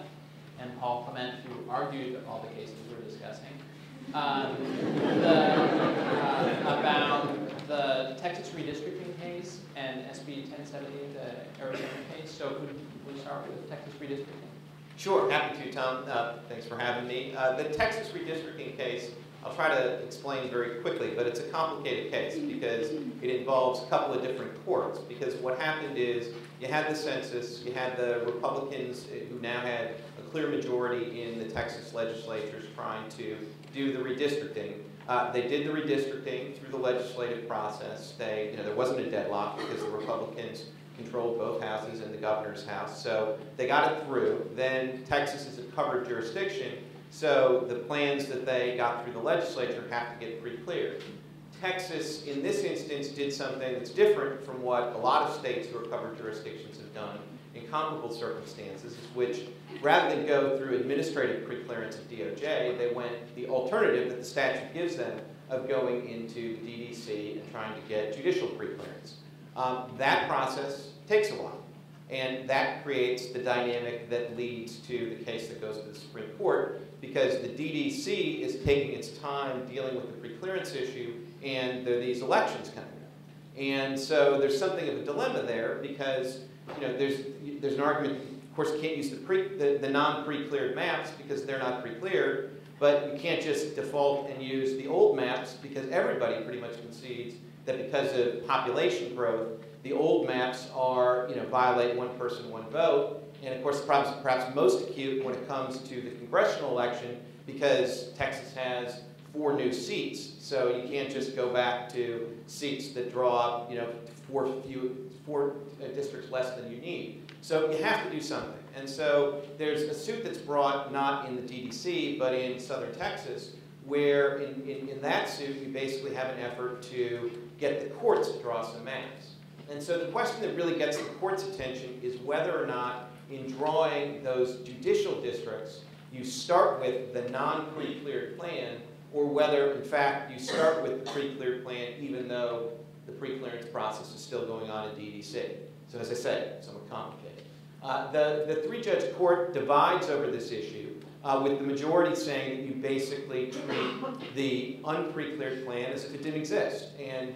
and Paul Clement, who argued all the cases we're discussing, about the Texas redistricting case and SB 1070, the Arizona case. So could we start with Texas redistricting? Sure, happy to, Tom. Thanks for having me. The Texas redistricting case, I'll try to explain very quickly, but it's a complicated case because it involves a couple of different courts. Because what happened is you had the census, you had the Republicans who now had a clear majority in the Texas legislatures trying to do the redistricting. They did the redistricting through the legislative process. There wasn't a deadlock because the Republicans controlled both houses and the governor's house. So they got it through. Then Texas is a covered jurisdiction, so the plans that they got through the legislature have to get pre-cleared. Texas, in this instance, did something that's different from what a lot of states who are covered jurisdictions have done in comparable circumstances, which rather than go through administrative pre-clearance at DOJ, they went the alternative that the statute gives them of going into the DDC and trying to get judicial pre-clearance. That process takes a while, and that creates the dynamic that leads to the case that goes to the Supreme Court, because the DDC is taking its time dealing with the pre-clearance issue, and there are these elections coming up. And so there's something of a dilemma there, because there's an argument, of course, you can't use the non-pre-cleared maps because they're not pre-cleared, but you can't just default and use the old maps because everybody pretty much concedes that because of population growth, the old maps are, violate one person, one vote. And of course, the problem is perhaps most acute when it comes to the congressional election, because Texas has 4 new seats. So you can't just go back to seats that draw up, 4 districts less than you need. So you have to do something. And so there's a suit that's brought not in the DDC, but in Southern Texas, where in that suit, you basically have an effort to get the courts to draw some maps. And so the question that really gets the court's attention is whether or not in drawing those judicial districts, you start with the non-pre-cleared plan, or whether, in fact, you start with the pre-cleared plan even though the pre-clearance process is still going on in DDC. So as I said, somewhat complicated. The 3-judge court divides over this issue, with the majority saying that you basically treat the unpre-cleared plan as if it didn't exist, and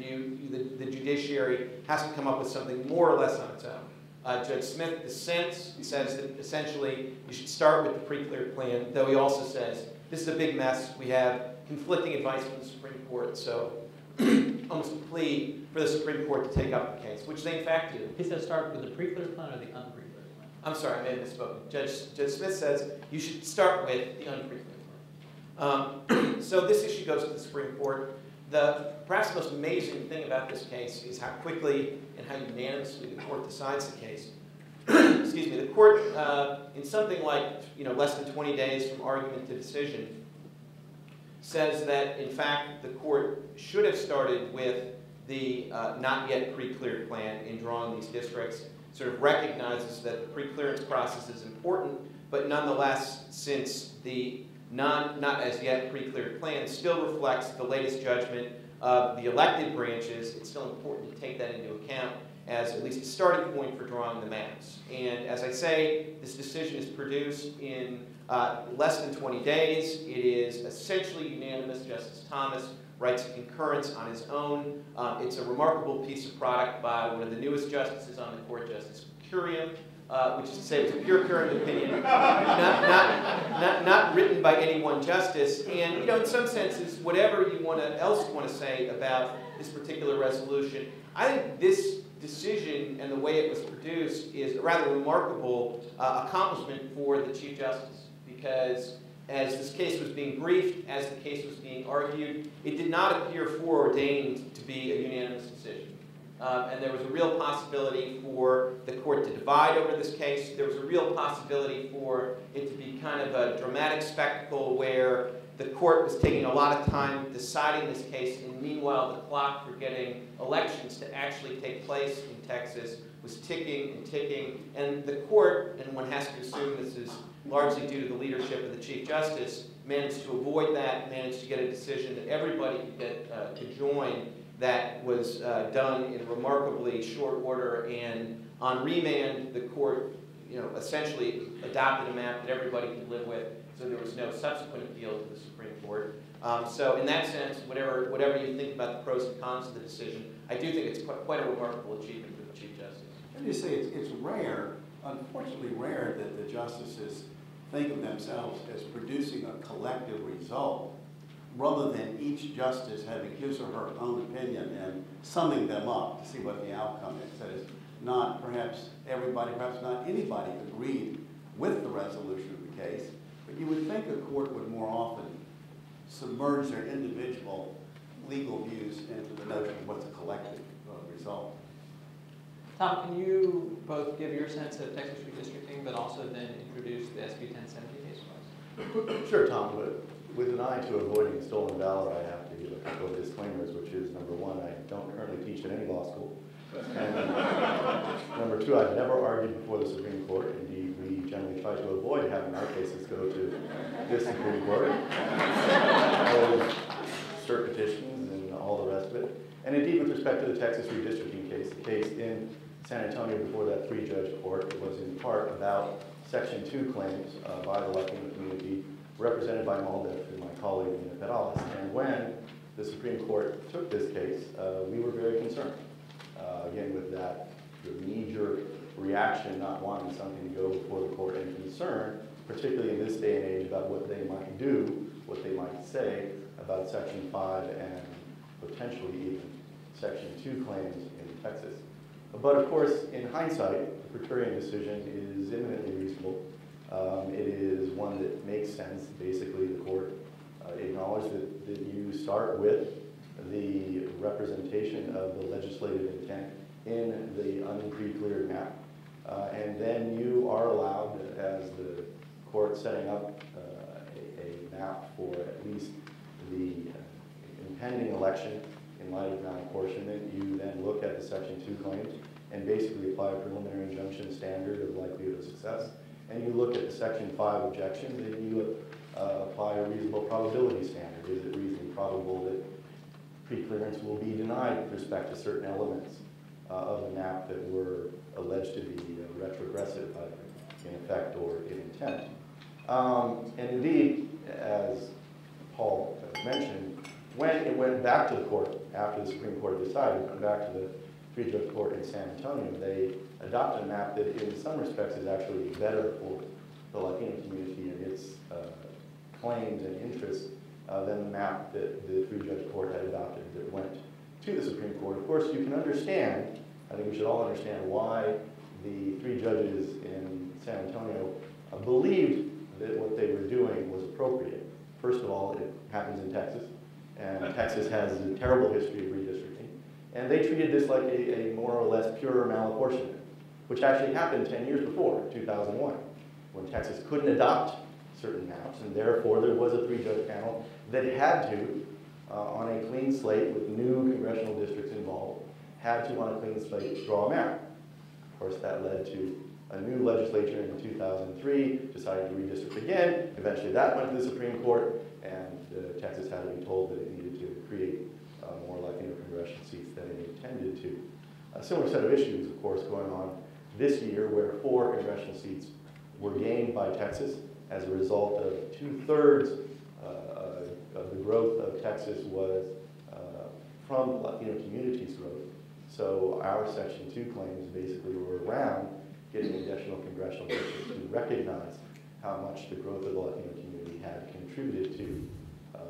the judiciary has to come up with something more or less on its own. Judge Smith dissents and says that essentially you should start with the pre-cleared plan, though he also says this is a big mess. We have conflicting advice from the Supreme Court, so almost a plea for the Supreme Court to take up the case, which they in fact do. He says start with the pre-cleared plan or the unpre-cleared plan? I'm sorry, I may have misspoken. Judge Smith says you should start with the unpre-cleared plan. So this issue goes to the Supreme Court. Perhaps the most amazing thing about this case is how quickly and how unanimously the court decides the case. Excuse me, the court, in something like less than 20 days from argument to decision, says that in fact the court should have started with the not yet pre-cleared plan in drawing these districts, sort of recognizes that the pre-clearance process is important, but nonetheless, since the not as yet pre-cleared plan still reflects the latest judgment of the elected branches, it's still important to take that into account as at least a starting point for drawing the maps. And as I say, this decision is produced in less than 20 days. It is essentially unanimous. Justice Thomas writes a concurrence on his own. It's a remarkable piece of product by one of the newest justices on the court, Justice Curiam, which is to say it's a pure current opinion, not written by any one justice. And in some senses, whatever you else want to say about this particular resolution, I think this decision and the way it was produced is a rather remarkable accomplishment for the Chief Justice, because as this case was being briefed, as the case was being argued, it did not appear foreordained to be a unanimous decision. And there was a real possibility for the court to divide over this case. There was a real possibility for it to be kind of a dramatic spectacle where the court was taking a lot of time deciding this case, and meanwhile the clock for getting elections to actually take place in Texas was ticking and ticking. And the court, and one has to assume this is largely due to the leadership of the Chief Justice, managed to avoid that, managed to get a decision that everybody could get to join that was done in remarkably short order. And on remand, the court essentially adopted a map that everybody could live with, so there was no subsequent appeal to the Supreme Court. So in that sense, whatever you think about the pros and cons of the decision, I do think it's quite a remarkable achievement for the Chief Justice. Let me say it's rare, unfortunately rare, that the justices think of themselves as producing a collective result, rather than each justice having his or her own opinion and summing them up to see what the outcome is. That is, not perhaps everybody, perhaps not anybody agreed with the resolution of the case, but you would think a court would more often submerge their individual legal views into the notion of what's a collective result. Tom, can you both give your sense of Texas redistricting, but also then introduce the SB 1070 case for us? Sure, Tom. But with an eye to avoiding stolen valor, I have to give a couple of disclaimers, which is, number one, I don't currently teach at any law school. And number two, I've never argued before the Supreme Court. Indeed, we generally try to avoid having our cases go to this Supreme Court. Cert petitions and all the rest of it. And indeed, with respect to the Texas redistricting case, the case in San Antonio before that 3-judge court, it was in part about Section 2 claims by the Latino community, represented by Maldef and my colleague Nina Perales. And when the Supreme Court took this case, we were very concerned. Again, with that knee-jerk reaction, not wanting something to go before the court, and concern, particularly in this day and age, about what they might do, what they might say about Section 5 and potentially even Section 2 claims in Texas. But of course, in hindsight, the per curiam decision is eminently reasonable. It is one that makes sense. Basically, the court acknowledged that that you start with the representation of the legislative intent in the unpre-cleared map. And then you are allowed, as the court setting up a map for at least the impending election in light of non-apportionment, you then look at the Section 2 claims and basically apply a preliminary injunction standard of likelihood of success. And you look at the Section 5 objections and you apply a reasonable probability standard. Is it reasonably probable that pre-clearance will be denied with respect to certain elements of the map that were alleged to be retrogressive in effect or in intent? And indeed, as Paul mentioned, when it went back to the court after the Supreme Court decided, it went back to the three-judge court in San Antonio, they adopted a map that in some respects is actually better for the Latino community and its claims and interests than the map that the three-judge court had adopted that went to the Supreme Court. Of course, you can understand, I think we should all understand why the three judges in San Antonio believed that what they were doing was appropriate. First of all, it happens in Texas, and Texas has a terrible history of redistricting, and they treated this like a more or less pure malapportionment, which actually happened 10 years before, 2001, when Texas couldn't adopt certain maps, and therefore there was a three-judge panel that had to, on a clean slate with new congressional districts involved, had to, on a clean slate, draw a map. Of course, that led to a new legislature in 2003, decided to redistrict again. Eventually that went to the Supreme Court, and Texas had to be told that it needed to create more Latino congressional seats than it intended to. A similar set of issues, of course, going on this year, where 4 congressional seats were gained by Texas as a result of 2/3 of the growth of Texas was from Latino communities' growth. So our Section 2 claims basically were around getting additional congressional districts to recognize how much the growth of the Latino community had contributed to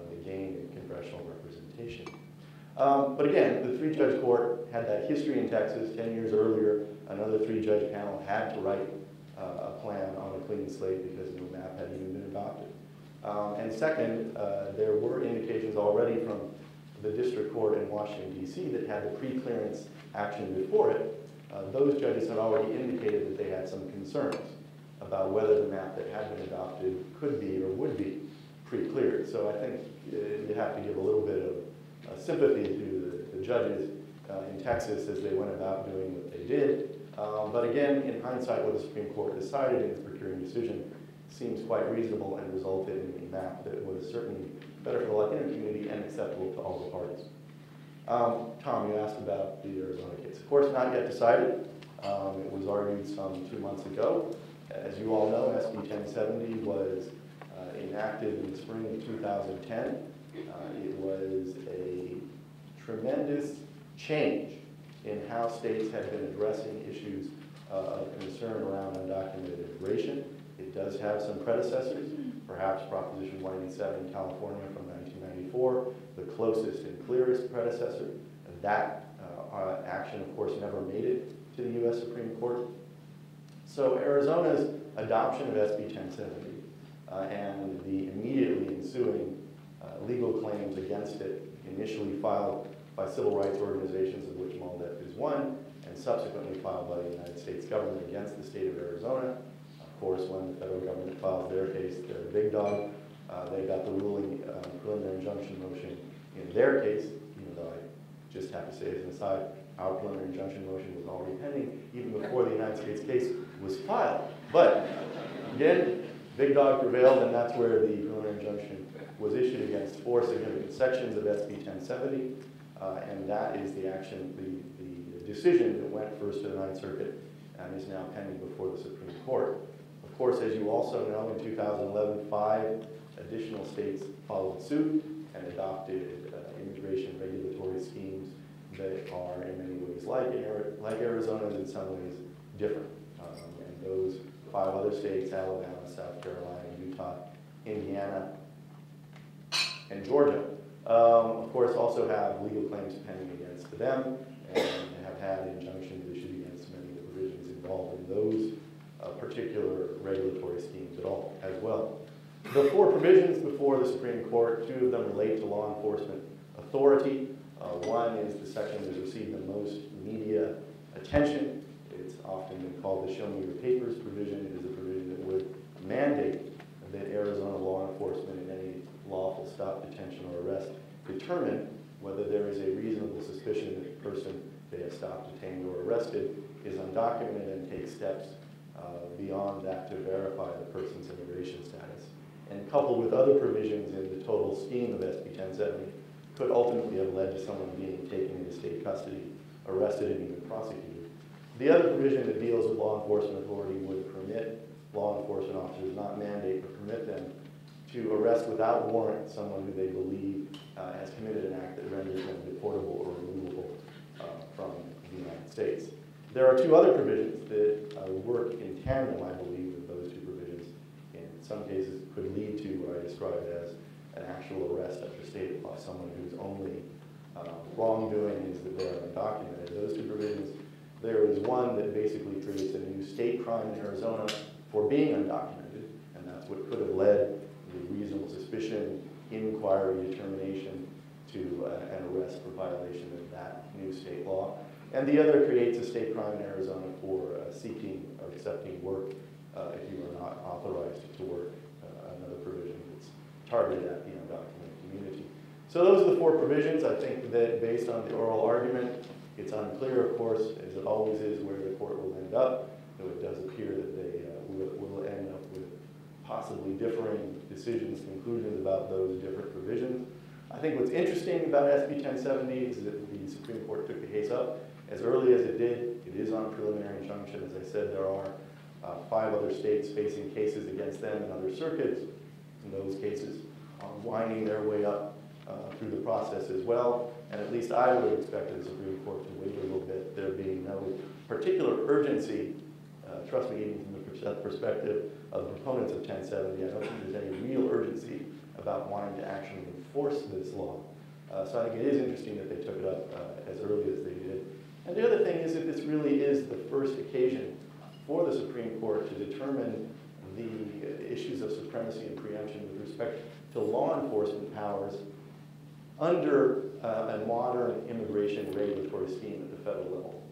the gain in congressional representation. But again, the three-judge court had that history in Texas. 10 years earlier, another three-judge panel had to write a plan on a clean slate because no map had even been adopted. And second, there were indications already from the district court in Washington, D.C. that had the pre-clearance action before it. Those judges had already indicated that they had some concerns about whether the map that had been adopted could be or would be pre-cleared. So I think you have to give a little bit of sympathy to the judges in Texas as they went about doing what they did. But again, in hindsight, what the Supreme Court decided in its procuring decision seems quite reasonable and resulted in a map that was certainly better for the Latino community and acceptable to all the parties. Tom, you asked about the Arizona case. Of course, not yet decided. It was argued some 2 months ago. As you all know, SB 1070 was enacted in the spring of 2010. It was a tremendous change in how states had been addressing issues of concern around undocumented immigration. It does have some predecessors, perhaps Proposition 187 in California from 1994, the closest and clearest predecessor. That action, of course, never made it to the U.S. Supreme Court. So Arizona's adoption of SB 1070 and the immediately ensuing legal claims against it, initially filed by civil rights organizations, of which MALDEF is one, and subsequently filed by the United States government against the state of Arizona. Of course, when the federal government files their case, they're a big dog. They got the ruling preliminary injunction motion in their case, even though I just have to say as an aside, our preliminary injunction motion was already pending even before the United States case was filed. But again, big dog prevailed, and that's where the preliminary injunction was issued against 4 significant sections of SB 1070, and that is the action, the decision that went first to the Ninth Circuit and is now pending before the Supreme Court. Of course, as you also know, in 2011, 5 additional states followed suit and adopted immigration regulatory schemes that are in many ways like Arizona's, in some ways different. And those 5 other states, Alabama, South Carolina, Utah, Indiana, and Georgia, of course, also have legal claims pending against them and have had injunctions issued against many of the provisions involved in those particular regulatory schemes as well. The four provisions before the Supreme Court, two of them relate to law enforcement authority. One is the section that received the most media attention. It's often been called the Show Me Your Papers provision. It is a provision that would mandate that Arizona law enforcement in any lawful stop, detention, or arrest determine whether there is a reasonable suspicion that the person they have stopped, detained, or arrested is undocumented and take steps beyond that to verify the person's immigration status. And coupled with other provisions in the total scheme of SB 1070, could ultimately have led to someone being taken into state custody, arrested, and even prosecuted. The other provision that deals with law enforcement authority would permit law enforcement officers, not mandate, but permit them to arrest without warrant someone who they believe has committed an act that renders them deportable or removable from the United States. There are two other provisions that work in tandem, I believe, with those two provisions. In some cases, could lead to what I described as an actual arrest under state law, someone whose only wrongdoing is that they are undocumented. Those two provisions, there is one that basically creates a new state crime in Arizona for being undocumented, and that's what could have led the reasonable suspicion, inquiry, determination to an arrest for violation of that new state law. And the other creates a state crime in Arizona for seeking or accepting work if you are not authorized to work, another provision that's targeted at the undocumented community. So those are the four provisions. I think that based on the oral argument, it's unclear, of course, as it always is, where the court will end up, though it does appear that they will end up with possibly differing decisions, conclusions about those different provisions. I think what's interesting about SB 1070 is that the Supreme Court took the case up as early as it did. It is on a preliminary injunction. As I said, there are 5 other states facing cases against them in other circuits. In those cases, winding their way up through the process as well. And at least I would expect the Supreme Court to wait a little bit, there being no particular urgency, trust me, even from the perspective of the proponents of 1070, I don't think there's any real urgency about wanting to actually enforce this law. So I think it is interesting that they took it up as early as they did. And the other thing is that this really is the first occasion for the Supreme Court to determine the issues of supremacy and preemption with respect to law enforcement powers under a modern immigration regulatory scheme at the federal level.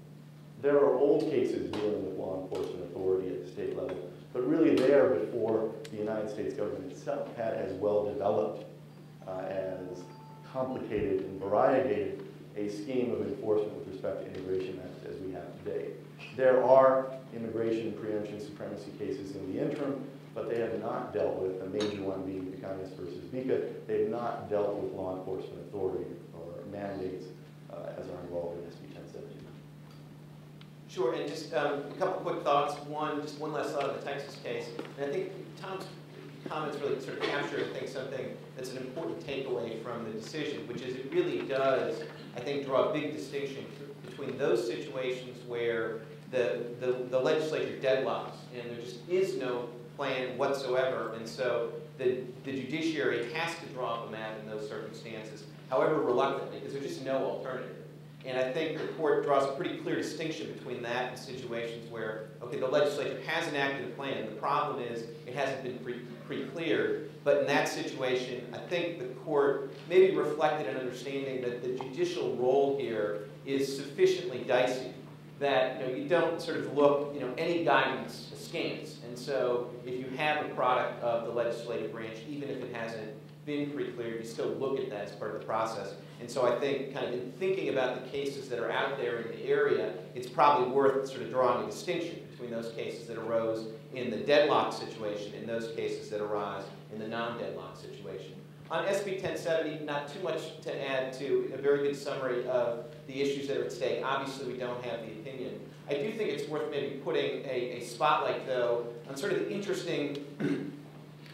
There are old cases dealing with law enforcement authority at the state level, but really there before the United States government itself had as well developed, as complicated and variegated a scheme of enforcement with respect to immigration matters as we have today. There are immigration preemption supremacy cases in the interim, but they have not dealt with, a major one being Picañas versus Vica, they've not dealt with law enforcement authority or mandates as are involved in SB 1070. Sure, and just a couple quick thoughts. Just one last thought on the Texas case. And I think Tom's comments really sort of capture, I think, something that's an important takeaway from the decision, which is it really does, I think, draw a big distinction between those situations where the legislature deadlocks and there just is no plan whatsoever, and so the judiciary has to draw up a map in those circumstances, however reluctantly, because there's just no alternative. And I think the court draws a pretty clear distinction between that and situations where, okay, the legislature has enacted a plan. The problem is it hasn't been pre-cleared. But in that situation, I think the court maybe reflected an understanding that the judicial role here is sufficiently dicey that you don't sort of look any guidance askance. And so if you have a product of the legislative branch, even if it hasn't been pre-cleared, you still look at that as part of the process. And so I think kind of in thinking about the cases that are out there in the area, it's probably worth sort of drawing a distinction between those cases that arose in the deadlock situation and those cases that arise in the non-deadlock situation. On SB 1070, not too much to add to a very good summary of the issues that are at stake. Obviously, we don't have the opinion. I do think it's worth maybe putting a spotlight, though, on sort of the interesting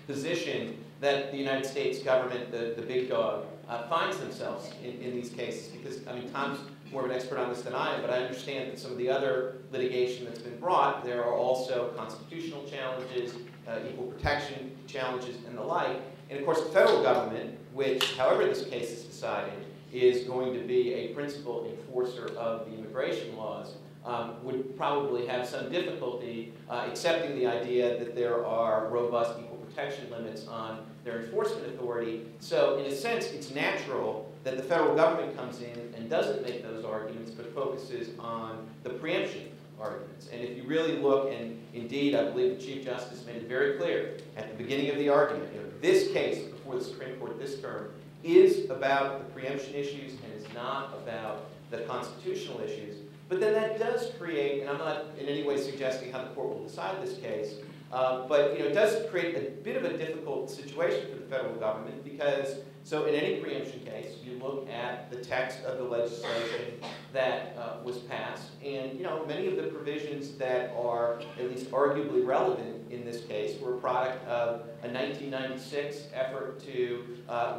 position that the United States government, the big dog, finds themselves in these cases. Because, I mean, Tom's more of an expert on this than I am, but I understand that some of the other litigation that's been brought, there are also constitutional challenges, equal protection challenges, and the like. And of course, the federal government, which, however this case is decided, is going to be a principal enforcer of the immigration laws would probably have some difficulty accepting the idea that there are robust equal protection limits on their enforcement authority. So in a sense, it's natural that the federal government comes in and doesn't make those arguments, but focuses on the preemption arguments. And if you really look, and indeed I believe the Chief Justice made it very clear at the beginning of the argument, this case before the Supreme Court this term is about the preemption issues and is not about the constitutional issues. But then that does create, and I'm not in any way suggesting how the court will decide this case, but it does create a bit of a difficult situation for the federal government because, so in any preemption case, you look at the text of the legislation that was passed, and many of the provisions that are at least arguably relevant in this case were a product of a 1996 effort to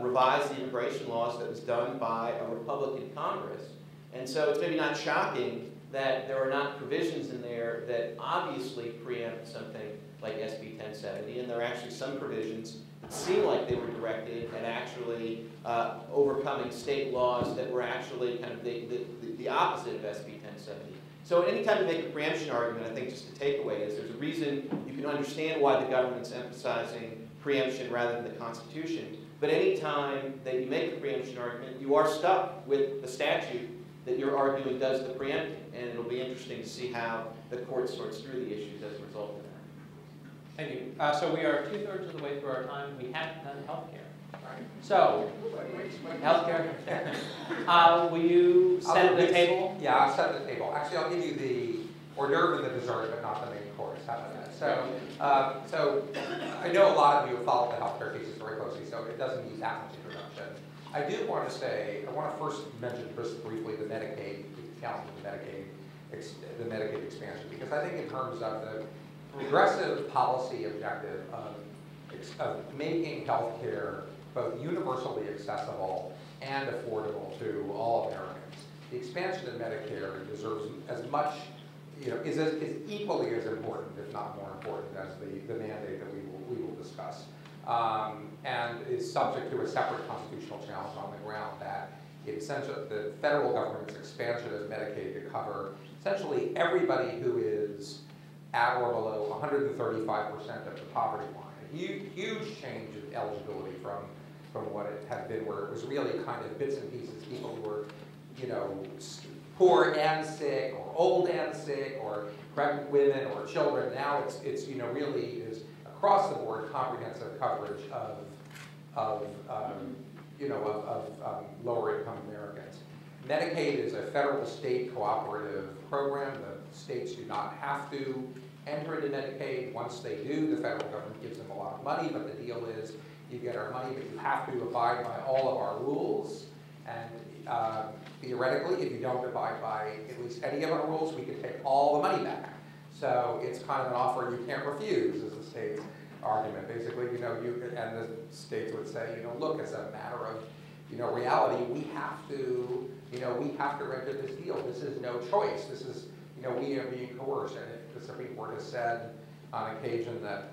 revise the immigration laws that was done by a Republican Congress. And so it's maybe not shocking that there are not provisions in there that obviously preempt something like SB 1070, and there are actually some provisions that seem like they were directed at actually overcoming state laws that were actually kind of the opposite of SB 1070. So anytime you make a preemption argument, I think just the takeaway is there's a reason you can understand why the government's emphasizing preemption rather than the Constitution. But anytime that you make a preemption argument, you are stuck with the statute that you're arguing does the preempting. And it'll be interesting to see how the court sorts through the issues as a result of that. Thank you. So we are 2/3 of the way through our time. We haven't done healthcare. So, healthcare. Will you set the table? Yeah, I'll set the table. Actually, I'll give you the hors d'oeuvre and the dessert, but not the main course. How about that? So I know a lot of you have followed the healthcare cases very closely, so it doesn't need that much introduction. I do want to say, I want to first mention just briefly the Medicaid, the challenge of the Medicaid expansion, because I think in terms of the progressive policy objective of making healthcare both universally accessible and affordable to all Americans, the expansion of Medicare deserves as much, is equally as important, if not more important, as the mandate that we will discuss. And is subject to a separate constitutional challenge on the ground that the federal government's expansion of Medicaid to cover essentially everybody who is at or below 135% of the poverty line. A huge change of eligibility from what it had been, where it was really kind of bits and pieces, people who were, poor and sick, or old and sick, or pregnant women, or children. Now it's really is across the board comprehensive coverage of lower income Americans. Medicaid is a federal state cooperative program. The states do not have to enter into Medicaid. Once they do, the federal government gives them a lot of money, but the deal is you get our money, but you have to abide by all of our rules. And theoretically, if you don't abide by at least any of our rules, we can take all the money back. So it's kind of an offer you can't refuse, is the state's argument. Basically, and the states would say, look, as a matter of, reality, we have to enter this deal. This is no choice. This is, we are being coerced. And if the Supreme Court has said on occasion that,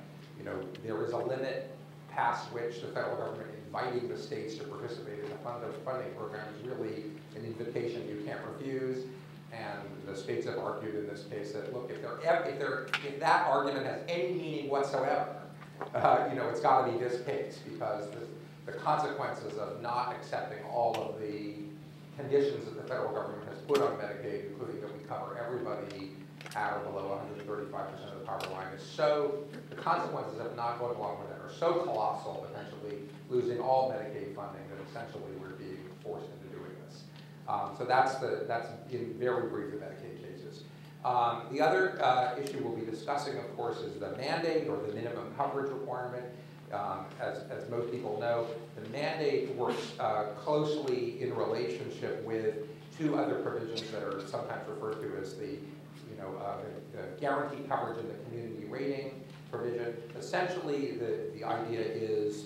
there is a limit past which the federal government inviting the states to participate in the funding program is really an invitation you can't refuse. And the states have argued in this case that, look, if that argument has any meaning whatsoever, it's got to be this case, because the consequences of not accepting all of the conditions that the federal government has put on Medicaid, including that we cover everybody at or below 135% of the poverty line, the consequences of not going along with it are so colossal, potentially losing all Medicaid funding, that essentially we're being forced into doing this. So that's in very brief the Medicaid cases. The other issue we'll be discussing, of course, is the mandate or the minimum coverage requirement. As most people know, the mandate works closely in relationship with two other provisions that are sometimes referred to as the guaranteed coverage and the community rating provision. Essentially, the idea is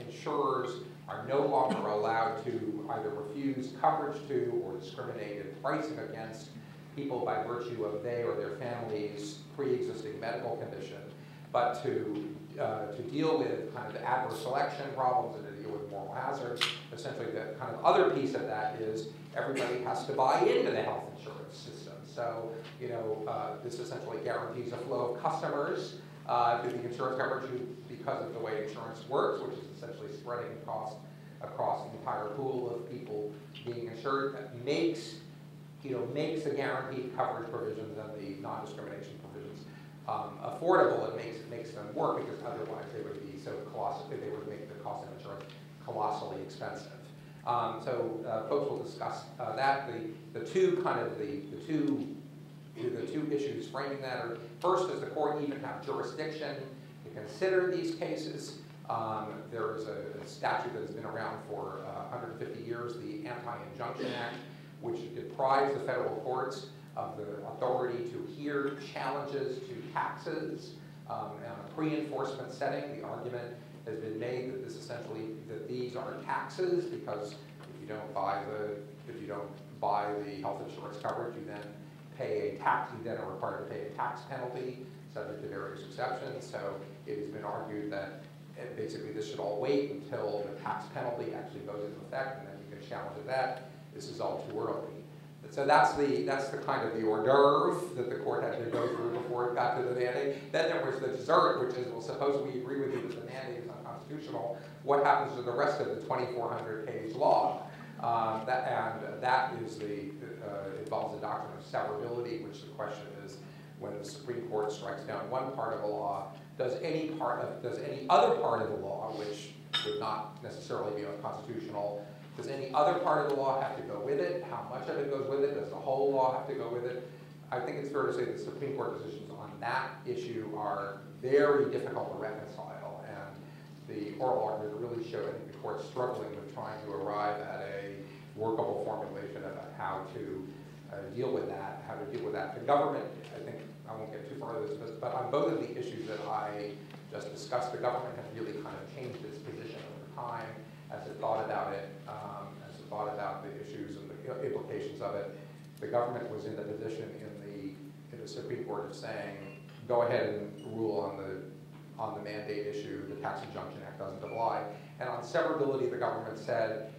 insurers are no longer allowed to either refuse coverage to or discriminate in pricing against people by virtue of they or their family's pre-existing medical condition, but to deal with kind of the adverse selection problems and to deal deal with moral hazard. Essentially, the kind of other piece of that is everybody has to buy into the health insurance system. So, this essentially guarantees a flow of customers to the insurance coverage because of the way insurance works, which is essentially spreading costs across the entire pool of people being insured. That makes the guaranteed coverage provisions and the non-discrimination provisions affordable. It makes them work, because otherwise they would be so colossal. They would make the cost of insurance colossally expensive. So folks will discuss that. The two issues framing that are, first, does the court even have jurisdiction to consider these cases? There is a statute that has been around for 150 years, the Anti-Injunction Act, which deprives the federal courts of the authority to hear challenges to taxes in a pre-enforcement setting. The argument has been made that that these are taxes, because if you don't buy the health insurance coverage, you then pay a tax. You then are required to pay a tax penalty, subject to various exceptions. So it has been argued that basically this should all wait until the tax penalty actually goes into effect, and then you can challenge that. This is all too early. So that's the kind of the hors d'oeuvre that the court had to go through before it got to the mandate. Then there was the dessert, which is, well, suppose we agree with you that the mandate is unconstitutional. What happens to the rest of the 2,400-page law? That is involves the doctrine of severability, which the question is, when the Supreme Court strikes down one part of a law, does any other part of the law, which would not necessarily be unconstitutional, does any other part of the law have to go with it? How much of it goes with it? Does the whole law have to go with it? I think it's fair to say that Supreme Court decisions on that issue are very difficult to reconcile, and the oral argument really showed, I think, the court struggling with trying to arrive at a workable formulation about how to deal with that, The government, I think, I won't get too far into this, but on both of the issues that I just discussed, the government has really kind of changed its position over time as it thought about it, as it thought about the issues and the implications of it. The government was in the position in the Supreme Court of saying, go ahead and rule on the mandate issue. The Tax Injunction Act doesn't apply. And on severability, the government said,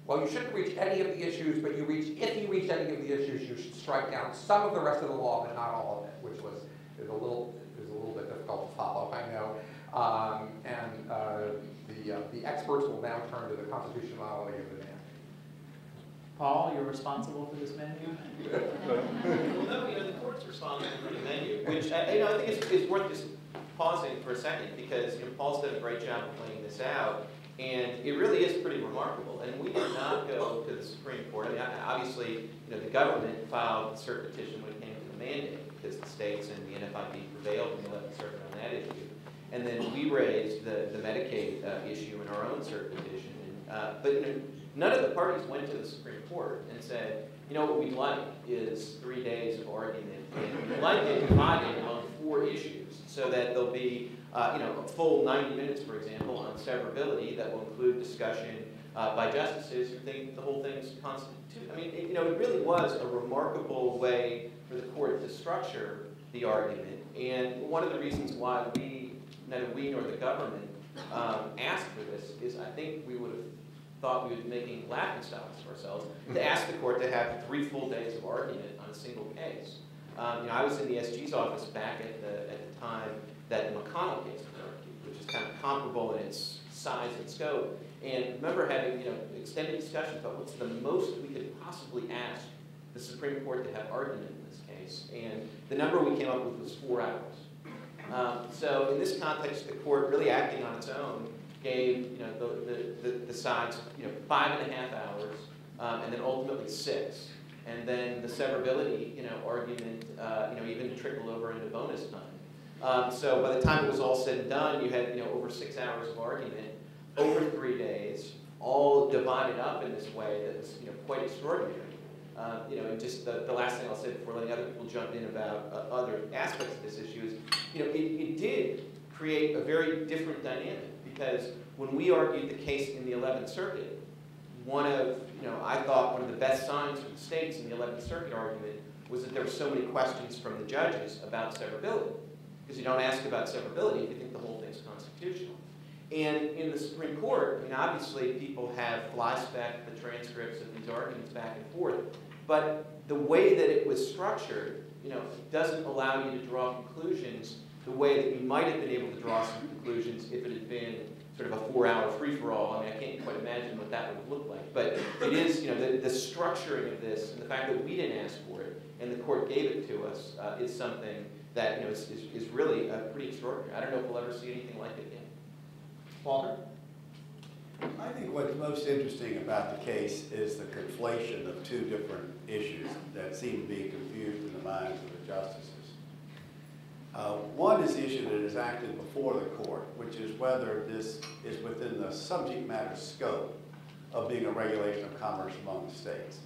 well, you shouldn't reach any of the issues, but if you reach any of the issues, you should strike down some of the rest of the law, but not all of it, which is a little bit difficult to follow, I know. The experts will now turn to the constitutionality of the mandate. Paul, you're responsible for this menu? Well, no, the court's responsible for the menu, which I think it's worth just pausing for a second, because Paul's done a great job of laying this out, and it really is pretty remarkable. And we did not go to the Supreme Court. I mean, obviously, the government filed a cert petition when it came to the mandate, because the states and the NFIB prevailed in the 11th Circuit on that issue. And then we raised the Medicaid issue in our own cert petition. But none of the parties went to the Supreme Court and said, what we'd like is 3 days of argument, and we'd like it divided among 4 issues, so that there'll be a full 90 minutes, for example, on severability that will include discussion by justices who think the whole thing's constitutional. I mean, it really was a remarkable way for the court to structure the argument. And one of the reasons why neither we nor the government asked for this is, I think we would have thought we would be making laughing stocks for ourselves to ask the court to have 3 full days of argument on a single case. I was in the SG's office back at the time that the McConnell case was argued, which is kind of comparable in its size and scope. And remember having extended discussions about what's the most we could possibly ask the Supreme Court to have argument in this case. And the number we came up with was 4 hours. So in this context, the court, really acting on its own, gave the sides 5.5 hours, and then ultimately 6. And then the severability argument even trickled over into bonus time. So by the time it was all said and done, you had over 6 hours of argument over 3 days, all divided up in this way that was quite extraordinary. And just the last thing I'll say before letting other people jump in about other aspects of this issue is, it did create a very different dynamic, because when we argued the case in the 11th Circuit, I thought one of the best signs for the states in the 11th Circuit argument was that there were so many questions from the judges about severability. Because you don't ask about severability if you think the whole thing's constitutional. And in the Supreme Court, I mean, obviously people have fly-spec the transcripts of these arguments back and forth, but the way that it was structured, doesn't allow you to draw conclusions the way that you might have been able to draw some conclusions if it had been sort of a 4-hour free-for-all. I mean, I can't quite imagine what that would look like. But it is, the structuring of this and the fact that we didn't ask for it and the court gave it to us is something that, is really pretty extraordinary. I don't know if we'll ever see anything like it again. Walter? I think what's most interesting about the case is the conflation of two different issues that seem to be confused in the minds of the justices. One is the issue that is acted before the court, which is whether this is within the subject matter scope of being a regulation of commerce among the states.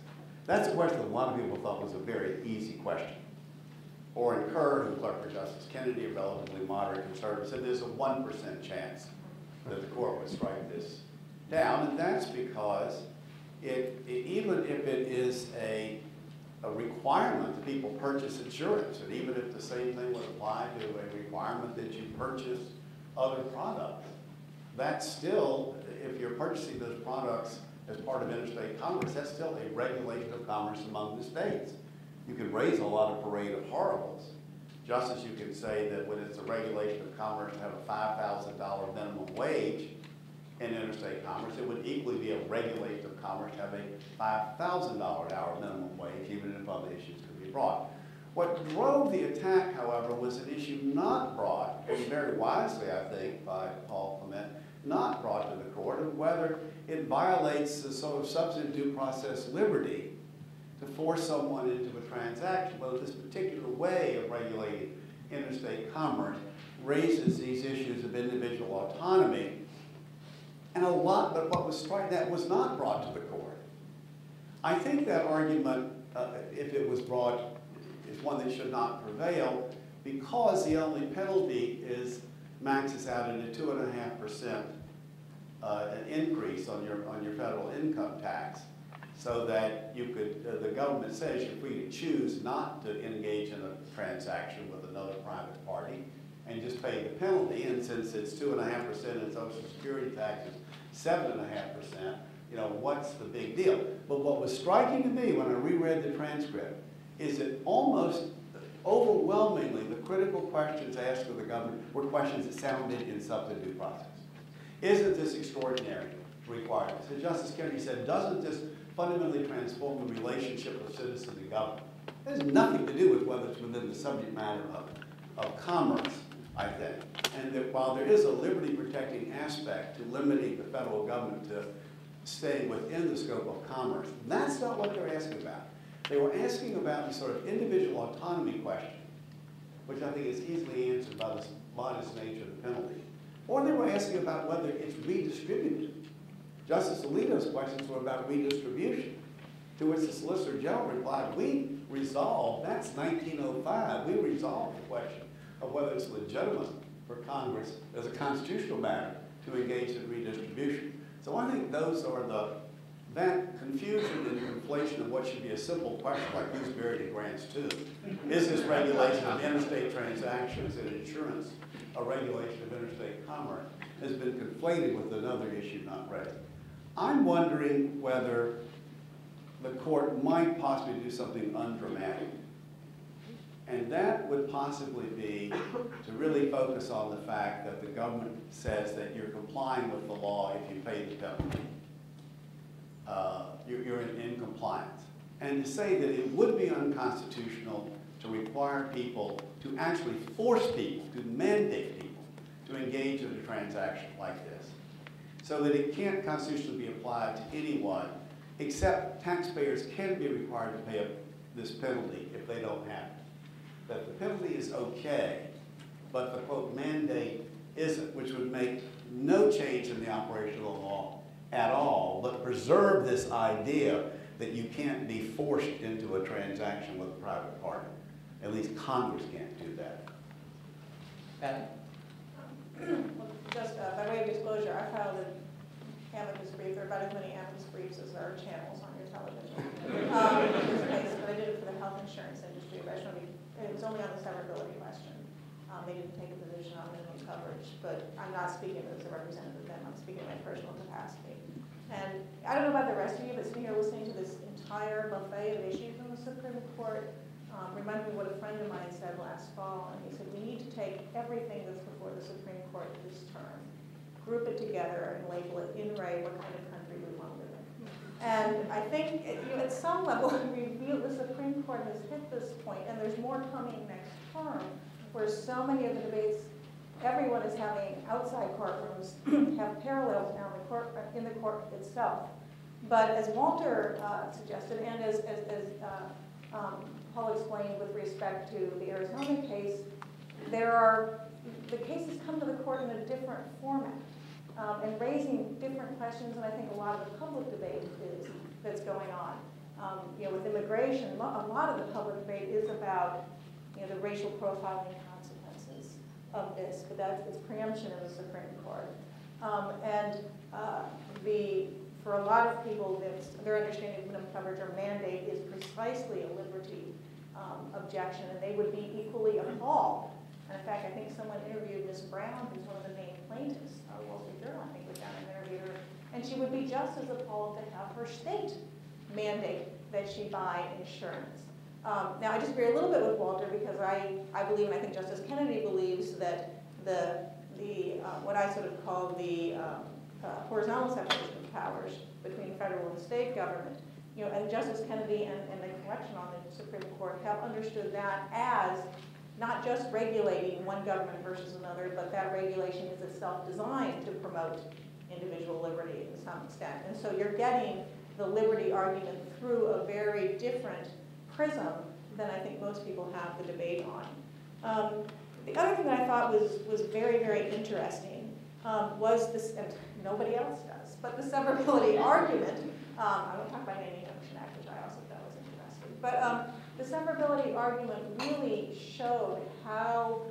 That's a question that a lot of people thought was a very easy question. Orrin Kerr, who clerked for Justice Kennedy, a relatively moderate conservative, said there's a 1% chance that the court would strike this down, and that's because even if it is a requirement that people purchase insurance, and even if the same thing would apply to a requirement that you purchase other products, that's still, if you're purchasing those products as part of interstate commerce, that's still a regulation of commerce among the states. You can raise a lot of parade of horribles. Just as you can say that when it's a regulation of commerce to have a $5,000 minimum wage in interstate commerce, it would equally be a regulation of commerce to have a $5,000 hour minimum wage, even if other issues could be brought. What drove the attack, however, was an issue not brought, and very wisely, I think, by Paul Clement, not brought to the court, of whether it violates the sort of substantive due process liberty to force someone into a transaction, whether this particular way of regulating interstate commerce raises these issues of individual autonomy. And but what was struck that was not brought to the court. I think that argument, if it was brought, is one that should not prevail because the only penalty maxes out at a 2.5% increase on your federal income tax, so that you could, the government says you're free to choose not to engage in a transaction with another private party and just pay the penalty. And since it's 2.5% in Social Security taxes, 7.5%, what's the big deal? But what was striking to me when I reread the transcript is that almost overwhelmingly the critical questions asked of the government were questions that sounded in substantive due process. Isn't this extraordinary requirement? So Justice Kennedy said, doesn't this fundamentally transform the relationship of citizen to government? It has nothing to do with whether it's within the subject matter of commerce, I think. And that while there is a liberty-protecting aspect to limiting the federal government to staying within the scope of commerce, that's not what they're asking about. They were asking about the sort of individual autonomy question, which I think is easily answered by the modest nature of the penalty. Or they were asking about whether it's redistributed. Justice Alito's questions were about redistribution, to which the Solicitor General replied, we resolved, that's 1905, we resolved the question of whether it's legitimate for Congress as a constitutional matter to engage in redistribution. So I think those are that confusion and conflation of what should be a simple question like who's buried in grants too. Is this regulation of interstate transactions and insurance a regulation of interstate commerce has been conflated with another issue not raised. I'm wondering whether the court might possibly do something undramatic. And that would possibly be to really focus on the fact that the government says that you're complying with the law if you pay the penalty. You're in compliance. And to say that it would be unconstitutional to require people, to actually force people, to mandate people to engage in a transaction like this, so that it can't constitutionally be applied to anyone, except taxpayers can be required to pay this penalty if they don't have it. That the penalty is okay, but the, quote, mandate isn't, which would make no change in the operation of the law at all, but preserve this idea that you can't be forced into a transaction with a private party. At least Congress can't do that. Just by way of disclosure, I filed an amicus brief. There are about as many amicus briefs as there are channels on your television. In this case, but I did it for the health insurance industry. But I just want to be, it was only on the severability question. They didn't take a position on minimum coverage, but I'm not speaking as a representative of them. I'm speaking in my personal capacity. And I don't know about the rest of you, but sitting here listening to this entire buffet of issues in the Supreme Court reminded me what a friend of mine said last fall. And he said, we need to take everything that's before the Supreme Court this term, group it together, and label it in re what kind of country we want to live in. And I think at some level, the Supreme Court has hit this point, and there's more coming next term, where so many of the debates everyone is having outside courtrooms have parallels now in the court itself. But as Walter suggested, and as Paul explained with respect to the Arizona case, the cases come to the court in a different format and raising different questions, and I think a lot of the public debate that's going on. With immigration, a lot of the public debate is about the racial profiling consequences of this, but it's preemption in the Supreme Court. For a lot of people, their understanding of minimum coverage or mandate is precisely a liberty objection, and they would be equally appalled. And in fact, I think someone interviewed Ms. Brown, who's one of the main plaintiffs. Wall Street Journal, I think, was down and interviewed her, and she would be just as appalled to have her state mandate that she buy insurance. Now, I disagree a little bit with Walter because I believe, and I think Justice Kennedy believes, that what I sort of call the horizontal separation of powers between federal and state government, and Justice Kennedy and the collection on the Supreme Court have understood that as not just regulating one government versus another, but that regulation is itself designed to promote individual liberty to some extent. And so you're getting the liberty argument through a very different prism than I think most people have the debate on. The other thing that I thought was very, very interesting was this, and nobody else does, but the severability argument. I won't talk about any Junction Act, which I also thought was interesting. But the severability argument really showed how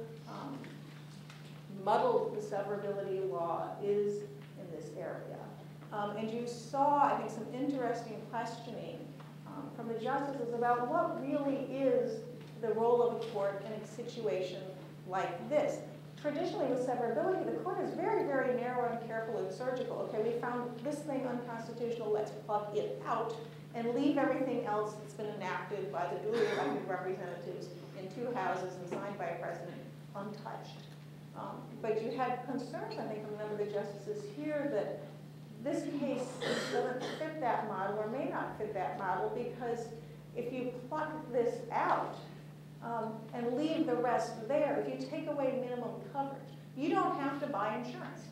muddled the severability law is in this area. And you saw, I think, some interesting questioning from the justices about what really is the role of a court in a situation like this. Traditionally, with severability, the court is very, very narrow and careful and surgical. Okay, we found this thing unconstitutional, let's pluck it out and leave everything else that's been enacted by the duly elected representatives in two houses and signed by a president untouched. But you had concerns, I think, from a number of the justices here that this case doesn't fit that model or may not fit that model because if you pluck this out and leave the rest there, if you take away minimum coverage, you don't have to buy insurance.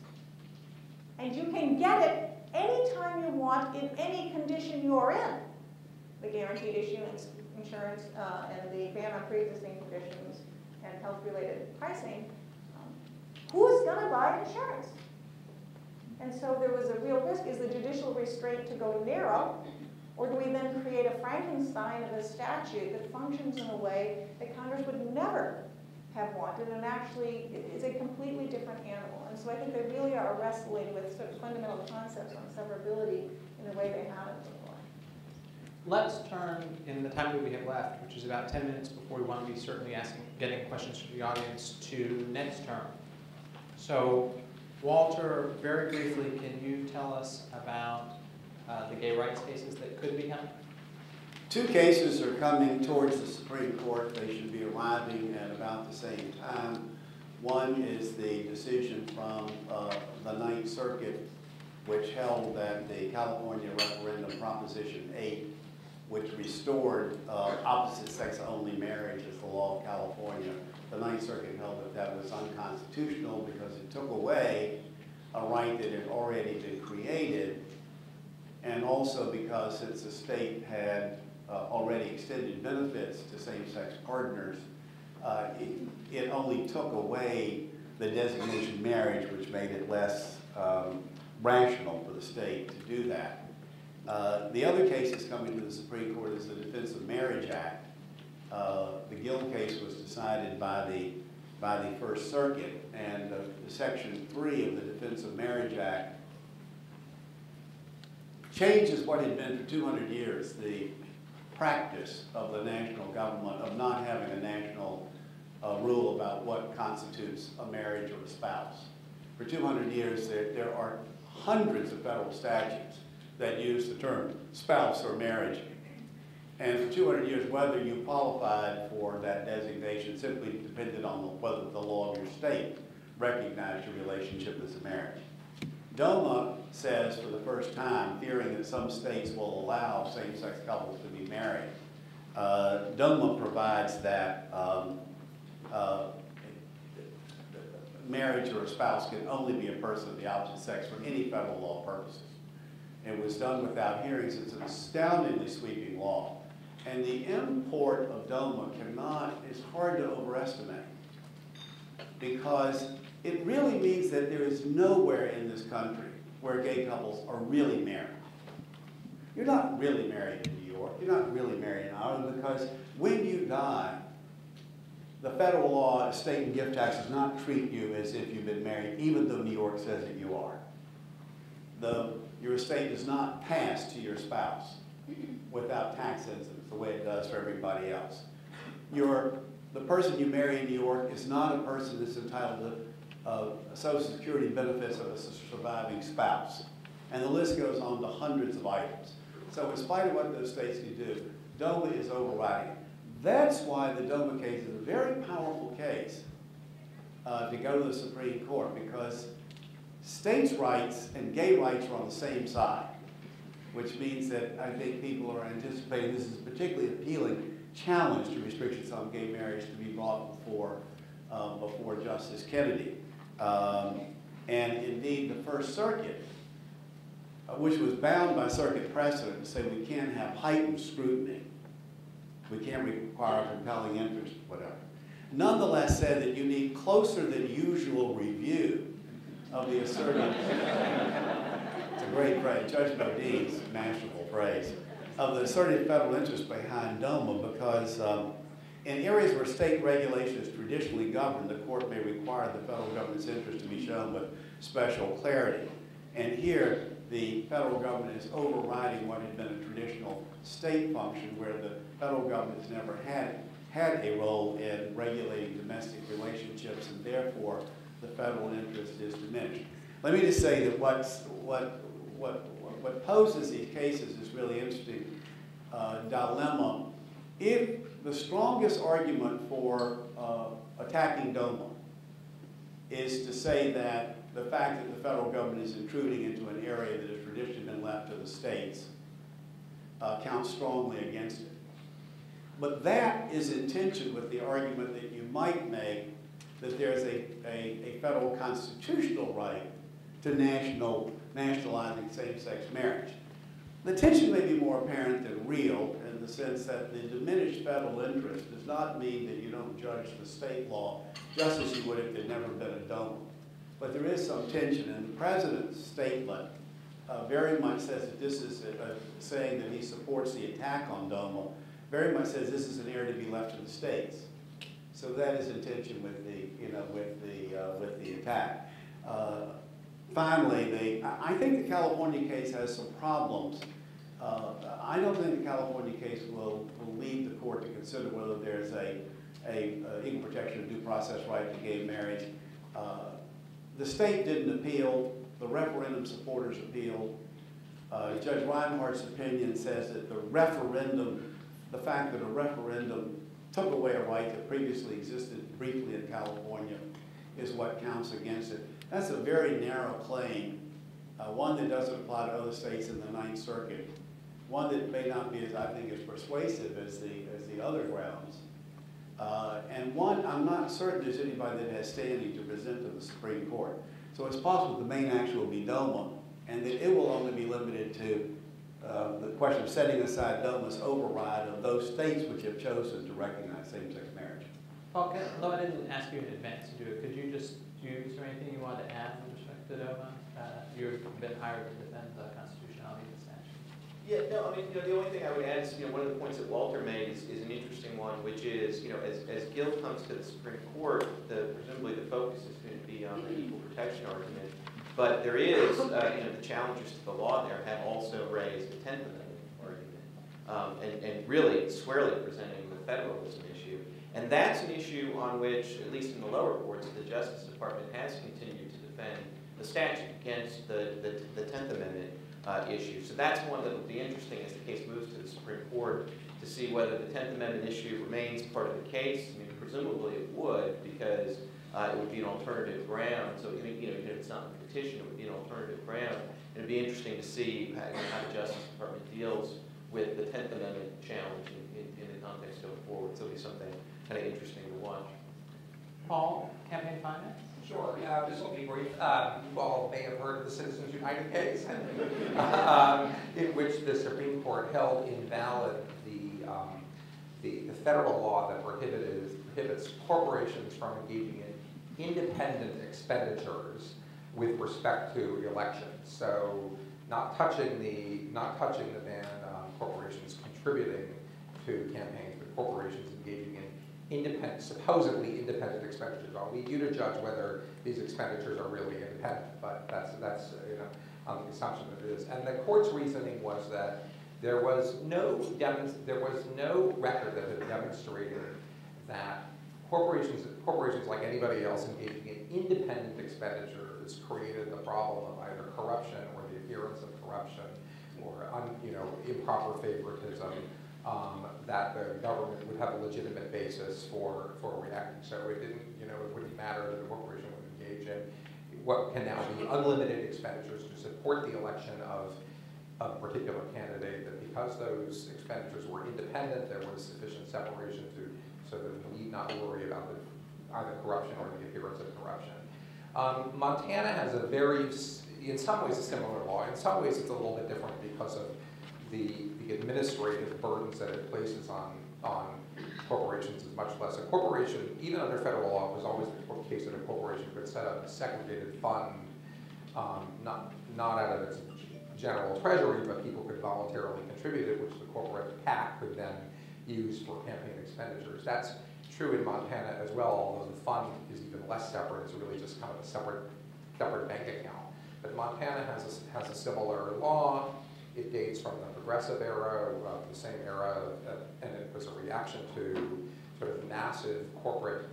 And you can get it anytime you want in any condition you're in. The guaranteed issuance insurance and the ban on pre-existing conditions and health-related pricing. Who's going to buy insurance? And so there was a real risk. Is the judicial restraint to go narrow, or do we then create a Frankenstein of a statute that functions in a way that Congress would never have wanted and actually is a completely different animal? And so I think they really are wrestling with sort of fundamental concepts on severability in the way they haven't before. Let's turn, in the time that we have left, which is about 10 minutes before we want to be certainly getting questions from the audience, to next term. So, Walter, very briefly, can you tell us about the gay rights cases that could be held? Two cases are coming towards the Supreme Court. They should be arriving at about the same time. One is the decision from the Ninth Circuit, which held that the California referendum Proposition 8, which restored opposite-sex-only marriage as the law of California, the Ninth Circuit held that that was unconstitutional because it took away a right that had already been created, and also because since the state had already extended benefits to same-sex partners, it only took away the designation marriage, which made it less rational for the state to do that. The other case that's coming to the Supreme Court is the Defense of Marriage Act. The Gill case was decided by the First Circuit, and the Section 3 of the Defense of Marriage Act changes what had been for 200 years the practice of the national government of not having a national rule about what constitutes a marriage or a spouse. For 200 years, there are hundreds of federal statutes that use the term spouse or marriage. And for 200 years, whether you qualified for that designation simply depended on whether the law of your state recognized your relationship as a marriage. DOMA says for the first time, fearing that some states will allow same-sex couples to be married, DOMA provides that marriage or a spouse can only be a person of the opposite sex for any federal law purposes. It was done without hearings. It's an astoundingly sweeping law. And the import of DOMA is hard to overestimate, because it really means that there is nowhere in this country where gay couples are really married. You're not really married in New York. You're not really married in Ireland, because when you die, the federal law, estate and gift tax, does not treat you as if you've been married, even though New York says that you are. Your estate does not pass to your spouse without tax incidence, the way it does for everybody else. The person you marry in New York is not a person that's entitled to Social Security benefits of a surviving spouse. And the list goes on to hundreds of items. So in spite of what those states can do, DOMA is overriding it. That's why the DOMA case is a very powerful case to go to the Supreme Court, because states' rights and gay rights are on the same side, which means that I think people are anticipating this is a particularly appealing challenge to restrictions on gay marriage to be brought before Justice Kennedy. And indeed, the First Circuit, which was bound by circuit precedent to say we can't have heightened scrutiny, we can't require a compelling interest, whatever, nonetheless said that you need closer than usual review of the asserted, it's a great phrase, Judge Modine's masterful phrase, of the asserted federal interest behind DOMA, because in areas where state regulation is traditionally governed, the court may require the federal government's interest to be shown with special clarity. And here, the federal government is overriding what had been a traditional state function, where the federal government has never had a role in regulating domestic relationships, and therefore the federal interest is diminished. Let me just say that what poses these cases is really interesting dilemma. If the strongest argument for attacking DOMA is to say that the fact that the federal government is intruding into an area that has traditionally been left to the states counts strongly against it. But that is in tension with the argument that you might make that there's a federal constitutional right to nationalizing same-sex marriage. The tension may be more apparent than real, in the sense that the diminished federal interest does not mean that you don't judge the state law just as you would if there'd never been a DOMA. But there is some tension, and the president's statement very much says that this is saying that he supports the attack on DOMA, very much says this is an area to be left to the states. So that is in tension with the attack. Finally, I think the California case has some problems. I don't think the California case will lead the court to consider whether there's a equal protection of due process right to gay marriage. The state didn't appeal. The referendum supporters appealed. Judge Reinhart's opinion says that the fact that a referendum took away a right that previously existed briefly in California is what counts against it. That's a very narrow claim, one that doesn't apply to other states in the Ninth Circuit, one that may not be, as I think, as persuasive as the other grounds, and one I'm not certain there's anybody that has standing to present to the Supreme Court. So it's possible the main action will be DOMA, and that it will only be limited to the question of setting aside DOMA's override of those states which have chosen to recognize same-sex marriage. Paul, though I didn't ask you in advance to do it, could you just, is there anything you wanted to add with respect to DOMA? You've been hired to defend the constitutionality of the statute. Yeah, no, I mean, the only thing I would add is, one of the points that Walter made is an interesting one, which is, as Gil comes to the Supreme Court, presumably the focus is going to be on the equal protection argument. But there is, the challengers to the law there have also raised the 10th Amendment argument, and really squarely presenting the federalism issue. And that's an issue on which, at least in the lower courts, the Justice Department has continued to defend the statute against the 10th Amendment issue. So that's one that will be interesting as the case moves to the Supreme Court to see whether the 10th Amendment issue remains part of the case. I mean, presumably it would, because it would be an alternative ground. So even if it's not in the petition, it would be an alternative ground. And it'd be interesting to see how the Justice Department deals with the 10th Amendment challenge in the context going forward. So it'll be something kind of interesting to watch. Paul, campaign finance? Sure, this will be brief. You all may have heard of the Citizens United case, in which the Supreme Court held invalid the federal law that prohibits corporations from engaging in independent expenditures with respect to elections. So not touching the ban on corporations contributing to campaigns, but corporations engaging in supposedly independent expenditures. I'll leave you to judge whether these expenditures are really independent, but that's on the assumption that it is. And the court's reasoning was that there was no record that had demonstrated that corporations like anybody else engaging in independent expenditures created the problem of either corruption or the appearance of corruption or improper favoritism. That the government would have a legitimate basis for reacting. So it didn't, it wouldn't matter that the corporation would engage in what can now be unlimited expenditures to support the election of a particular candidate, that because those expenditures were independent, there was sufficient separation so that we need not worry about either corruption or the appearance of corruption. Montana has in some ways a similar law. In some ways it's a little bit different because of the administrative burdens that it places on corporations is much less. A corporation, even under federal law, was always the case that a corporation could set up a segregated fund, not out of its general treasury, but people could voluntarily contribute it, which the corporate PAC could then use for campaign expenditures. That's true in Montana as well, although the fund is even less separate. It's really just kind of a separate bank account. But Montana has a similar law. It dates from the Progressive era, the same era, and it was a reaction to sort of massive corporate,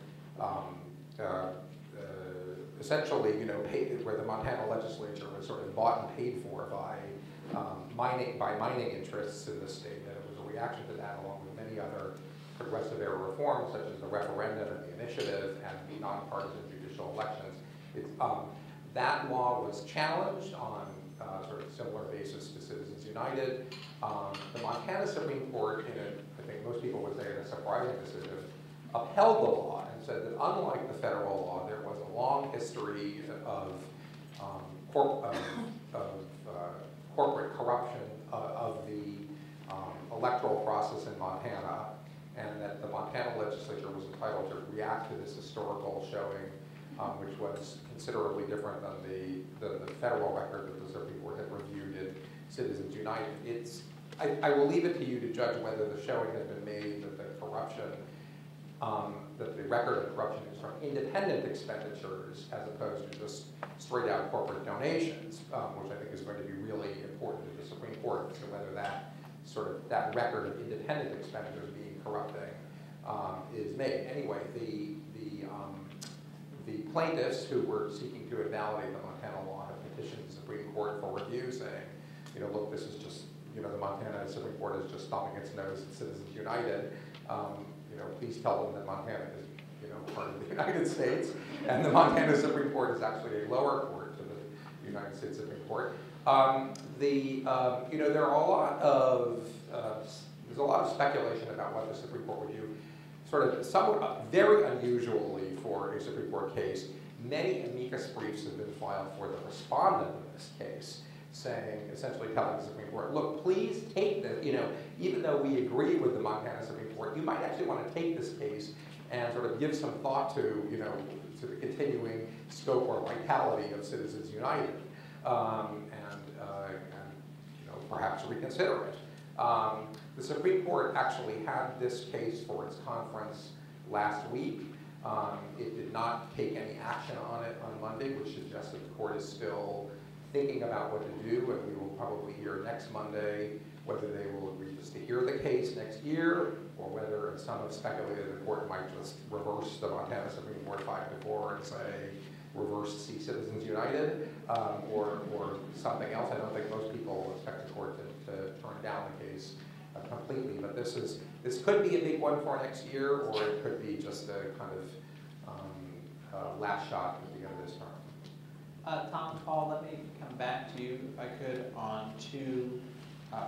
essentially, where the Montana legislature was sort of bought and paid for by mining interests in the state. And it was a reaction to that, along with many other progressive era reforms, such as the referendum and the initiative and the nonpartisan judicial elections. That law was challenged on sort of similar basis to Citizens United. The Montana Supreme Court, I think most people would say in a surprising decision, upheld the law and said that unlike the federal law, there was a long history of corporate corruption of the electoral process in Montana, and that the Montana legislature was entitled to react to this historical showing, which was considerably different than the federal record that the Supreme Court had reviewed in Citizens United. I will leave it to you to judge whether the showing has been made that the corruption, that the record of corruption is from independent expenditures as opposed to just straight out corporate donations, which I think is going to be really important to the Supreme Court as to whether that record of independent expenditures being corrupting is made. Anyway, the plaintiffs who were seeking to invalidate the Montana law have petitioned the Supreme Court for review, saying, look, this is just, the Montana Supreme Court is just thumbing its nose at Citizens United. Please tell them that Montana is, part of the United States, and the Montana Supreme Court is actually a lower court to the United States Supreme Court. There are there's a lot of speculation about what the Supreme Court would do. Somewhat very unusually for a Supreme Court case, many amicus briefs have been filed for the respondent in this case, essentially telling the Supreme Court, look, please take this, even though we agree with the Montana Supreme Court, you might actually want to take this case and sort of give some thought to, to the continuing scope or vitality of Citizens United, and perhaps reconsider it. The Supreme Court actually had this case for its conference last week. It did not take any action on it on Monday, which suggests that the court is still thinking about what to do, and we will probably hear next Monday whether they will agree just to hear the case next year, or whether, and some have speculated, the court might just reverse the Montana Supreme Court 5-4 and say, reverse see Citizens United, or something else. I don't think most people expect the court to turn down the case completely, but this could be a big one for next year, or it could be just a kind of last shot at the beginning of this term. Tom and Paul, let me come back to you, if I could, on two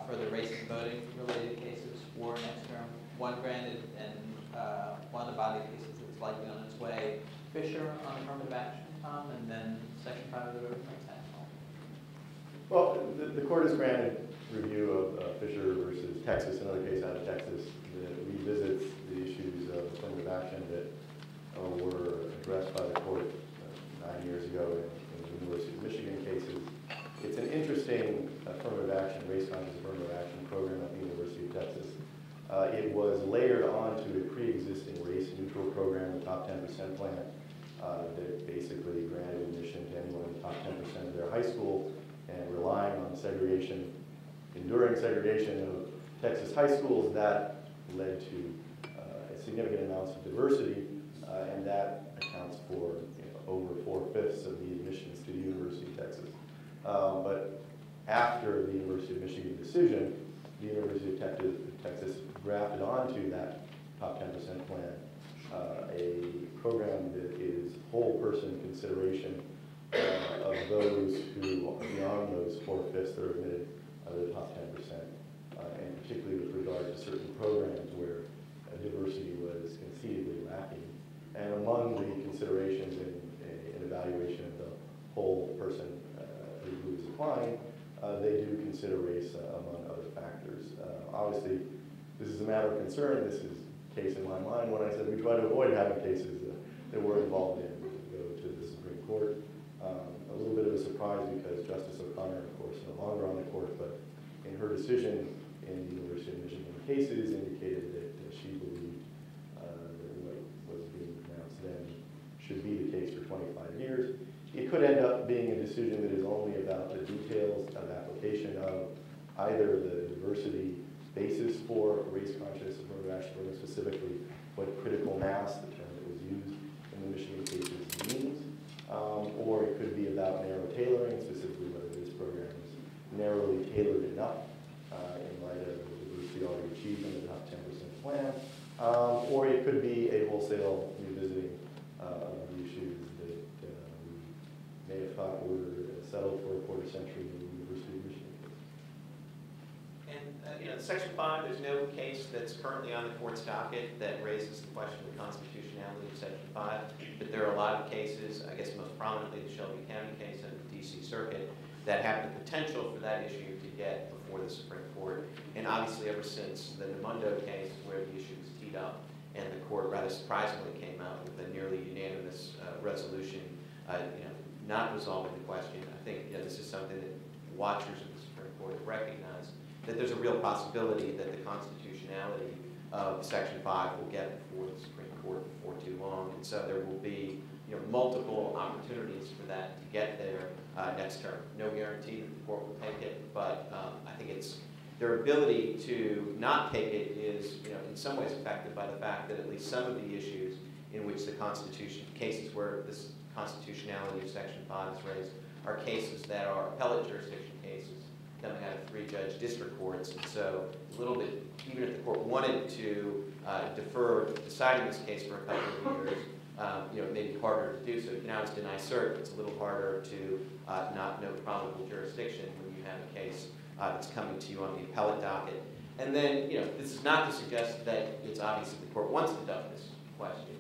further race and voting related cases for next term. One granted and one of the body cases that's likely on its way. Fisher on affirmative action, Tom, and then Section 5 of the Voting Rights Act. Well, the court has granted review of Fisher versus Texas, another case out of Texas that revisits the issues of affirmative action that were addressed by the court 9 years ago in the University of Michigan cases. It's an interesting affirmative action, race-conscious affirmative action program at the University of Texas. It was layered onto a pre-existing race-neutral program, the Top 10% plan, that basically granted admission to anyone in the top 10% of their high school, and relying on segregation, enduring segregation of Texas high schools, that led to significant amounts of diversity, and that accounts for over 4/5 of the admissions to the University of Texas. But after the University of Michigan decision, the University of Texas grafted onto that top 10% plan a program that is whole person consideration of those who are beyond those 4/5 that are admitted to the top 10%, and particularly with regard to certain programs where diversity was conceivably lacking. And among the considerations in an evaluation of the whole person who is applying, they do consider race among other factors. Obviously, this is a matter of concern. This is a case in my mind when I said we try to avoid having cases that we're involved in go to the Supreme Court. A little bit of a surprise because Justice O'Connor, of course, no longer on the court, but in her decision in the University of Michigan cases indicated that she believed that what was being pronounced then should be the case for 25 years. It could end up being a decision that is only about the details of application of either the diversity basis for race-conscious affirmative action program, specifically what critical mass, the term that was used in the Michigan cases, means, or it could be about narrow tailoring, specifically whether this program is narrowly tailored enough in light of the diversity already achieved in the top 10% plan, or it could be a wholesale revisiting of the issues that we may have thought were settled for a quarter century in the University of Michigan case. And Section 5, there's no case that's currently on the court's docket that raises the question of the constitutionality of Section 5, but there are a lot of cases, I guess most prominently the Shelby County case and the D.C. Circuit, that have the potential for that issue to get before the Supreme Court. And obviously ever since the Namundo case where the issue was teed up and the court rather surprisingly came out with a nearly unanimous resolution, not resolving the question, I think this is something that watchers of the Supreme Court have recognized, that there's a real possibility that the constitutionality of Section 5 will get before the Supreme Court before too long. And so there will be multiple opportunities for that to get there next term. No guarantee that the court will take it, but I think it's their ability to not take it is in some ways affected by the fact that at least some of the issues in which the Constitution, cases where this constitutionality of Section 5 is raised, are cases that are appellate jurisdiction cases coming out of 3-judge district courts. And so a little bit, even if the court wanted to defer deciding this case for a couple of years, it may be harder to do so. You can always deny cert, it's a little harder to not know probable jurisdiction when you have a case that's coming to you on the appellate docket. And then, this is not to suggest that it's obvious that the court wants to dump this question.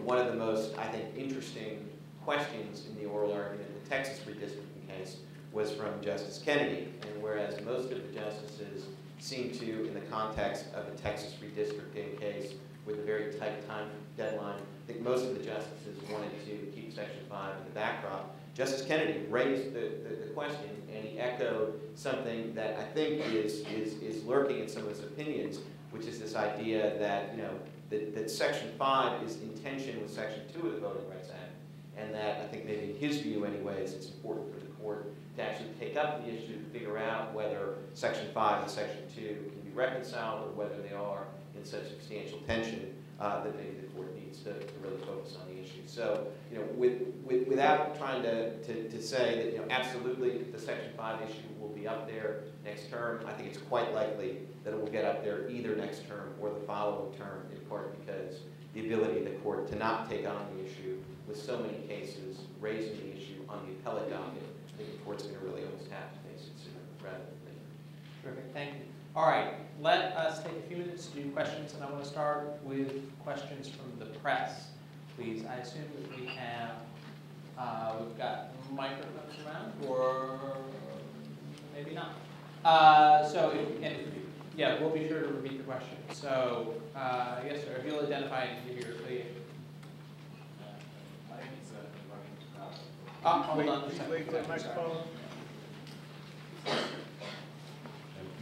One of the most, I think, interesting questions in the oral argument in the Texas redistricting case was from Justice Kennedy. And whereas most of the justices seem to, in the context of a Texas redistricting case with a very tight time deadline, I think most of the justices wanted to keep Section 5 in the backdrop. Justice Kennedy raised the question, and he echoed something that I think is lurking in some of his opinions, which is this idea that that Section 5 is in tension with Section 2 of the Voting Rights Act, and that I think maybe in his view anyways, it's important for the court to actually take up the issue to figure out whether Section 5 and Section 2 can be reconciled or whether they are in such substantial tension that maybe the court needs to really focus on the issue. So, without trying to say that, absolutely the Section 5 issue will be up there next term, I think it's quite likely that it will get up there either next term or the following term, in part because the ability of the court to not take on the issue with so many cases raising the issue on the appellate docket, I think the court's going to really almost have to face it sooner rather than later. Terrific, thank you. All right, let us take a few minutes to do questions, and I want to start with questions from the press. Please, I assume that we have, we've got microphones around, or maybe not. So if you can, yeah, we'll be sure to repeat the question. So, yes, sir, if you'll identify and give your affiliation. My name is Ibrahim. Hold on just a second.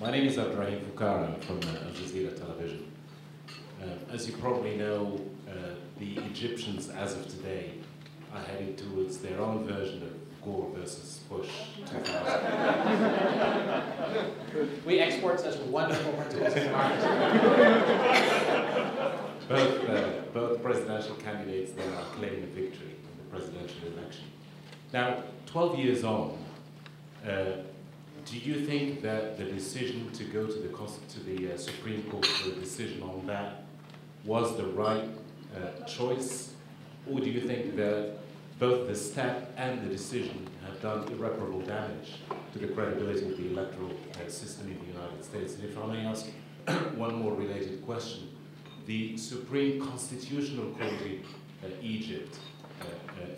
My name is Ibrahim Fukara from Al Jazeera Television. As you probably know, the Egyptians, as of today, are heading towards their own version of Gore versus Bush 2000. We export such wonderful principles to market. Both presidential candidates there are claiming victory in the presidential election. Now, 12 years on, do you think that the decision to go to the Supreme Court for a decision on that was the right choice, or do you think that both the step and the decision have done irreparable damage to the credibility of the electoral system in the United States? And if I may ask one more related question, the Supreme Constitutional Court in Egypt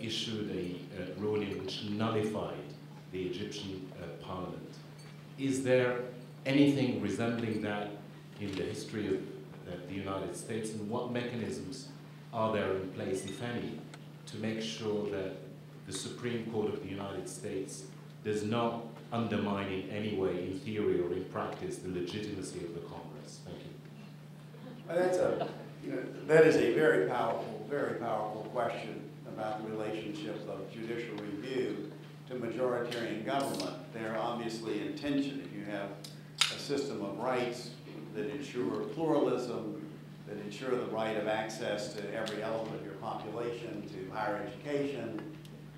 issued a ruling which nullified the Egyptian parliament. Is there anything resembling that in the history of the United States, and what mechanisms are there in place, if any, to make sure that the Supreme Court of the United States does not undermine in any way, in theory or in practice, the legitimacy of the Congress? Thank you. Well, that is a very powerful question about the relationship of judicial review to majoritarian government. They're obviously in tension. If you have a system of rights that ensure pluralism, that ensure the right of access to every element of your population, to higher education,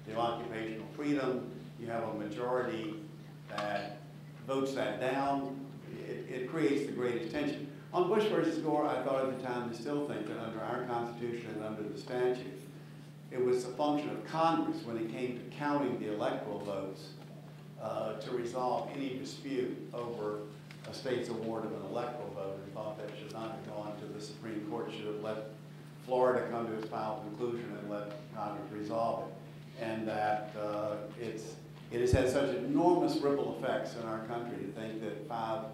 to occupational freedom, you have a majority that votes that down, it creates the greatest tension. On Bush versus Gore, I thought at the time, and still think that under our Constitution and under the statute, it was a function of Congress when it came to counting the electoral votes to resolve any dispute over a state's award of an electoral vote, and thought that should not have gone to the Supreme Court, should have let Florida come to its final conclusion and let Congress resolve it. And that it has had such enormous ripple effects in our country to think that 5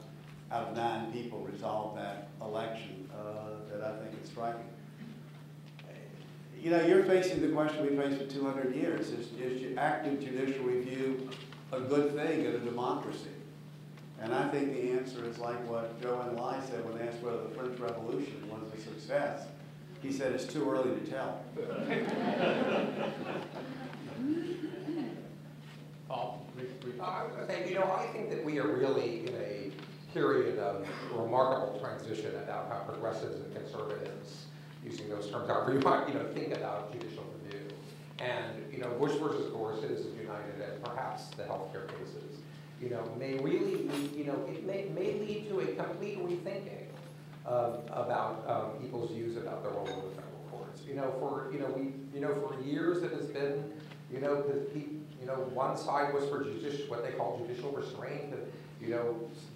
out of 9 people resolved that election, that I think is striking. You're facing the question we faced for 200 years. Is active judicial review a good thing in a democracy? And I think the answer is like what Joe and Lai said when asked whether the French Revolution was a success. He said it's too early to tell. Paul? I was going to say, I think that we are really in a period of remarkable transition about how progressives and conservatives, using those terms, however you want, think about judicial review. And, Bush versus Gore, Citizens United, and perhaps the healthcare cases, may really, it may lead to a complete rethinking about people's views about the role of the federal courts. For years it has been, one side was for what they call judicial restraint, and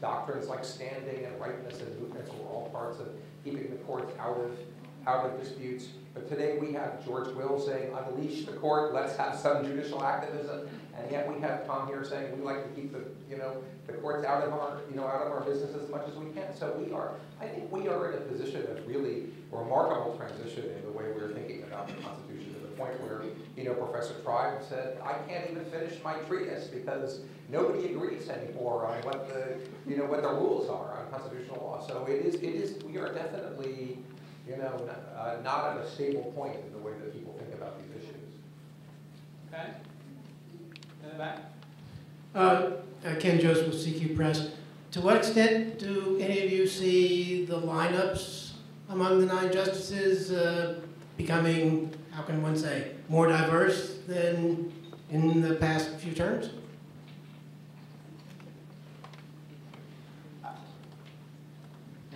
doctrines like standing and rightness and mootness were all parts of keeping the courts out of disputes. But today we have George Will saying, unleash the court, let's have some judicial activism. And yet we have Tom here saying we like to keep the courts out of our business as much as we can. So I think we are in a position of really remarkable transition in the way we're thinking about the Constitution, to the point where, Professor Tribe said, I can't even finish my treatise because nobody agrees anymore on what the rules are on constitutional law. So we are definitely, not at a stable point in the way that people think about these issues. Okay. In the back. Ken Joseph with CQ Press. To what extent do any of you see the lineups among the 9 justices becoming, how can one say, more diverse than in the past few terms?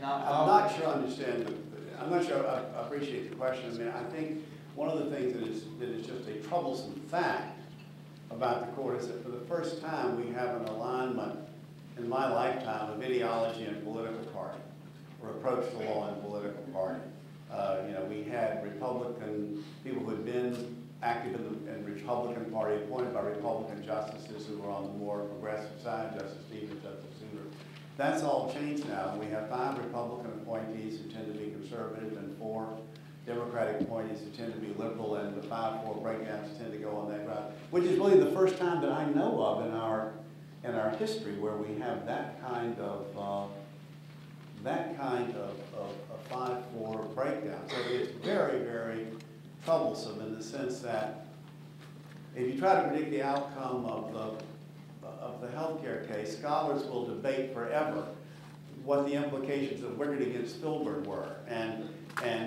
I'm not sure I understand. I'm not sure I appreciate the question. I mean, I think one of the things that is just a troublesome fact about the court is that for the first time we have an alignment in my lifetime of ideology and political party, or approach to law and political party. You know, we had Republican people who had been active in the Republican Party, appointed by Republican justices who were on the more progressive side, Justice Stevens, Justice Souter. That's all changed now. We have 5 Republican appointees who tend to be conservative and 4 Democratic appointees who tend to be liberal, and the 5-4 breakdowns tend to go on that ground, which is really the first time that I know of in our history where we have that kind of 5-4 breakdown. So it's very, very troublesome in the sense that if you try to predict the outcome of the healthcare case, scholars will debate forever what the implications of Wickard against Filbert were, and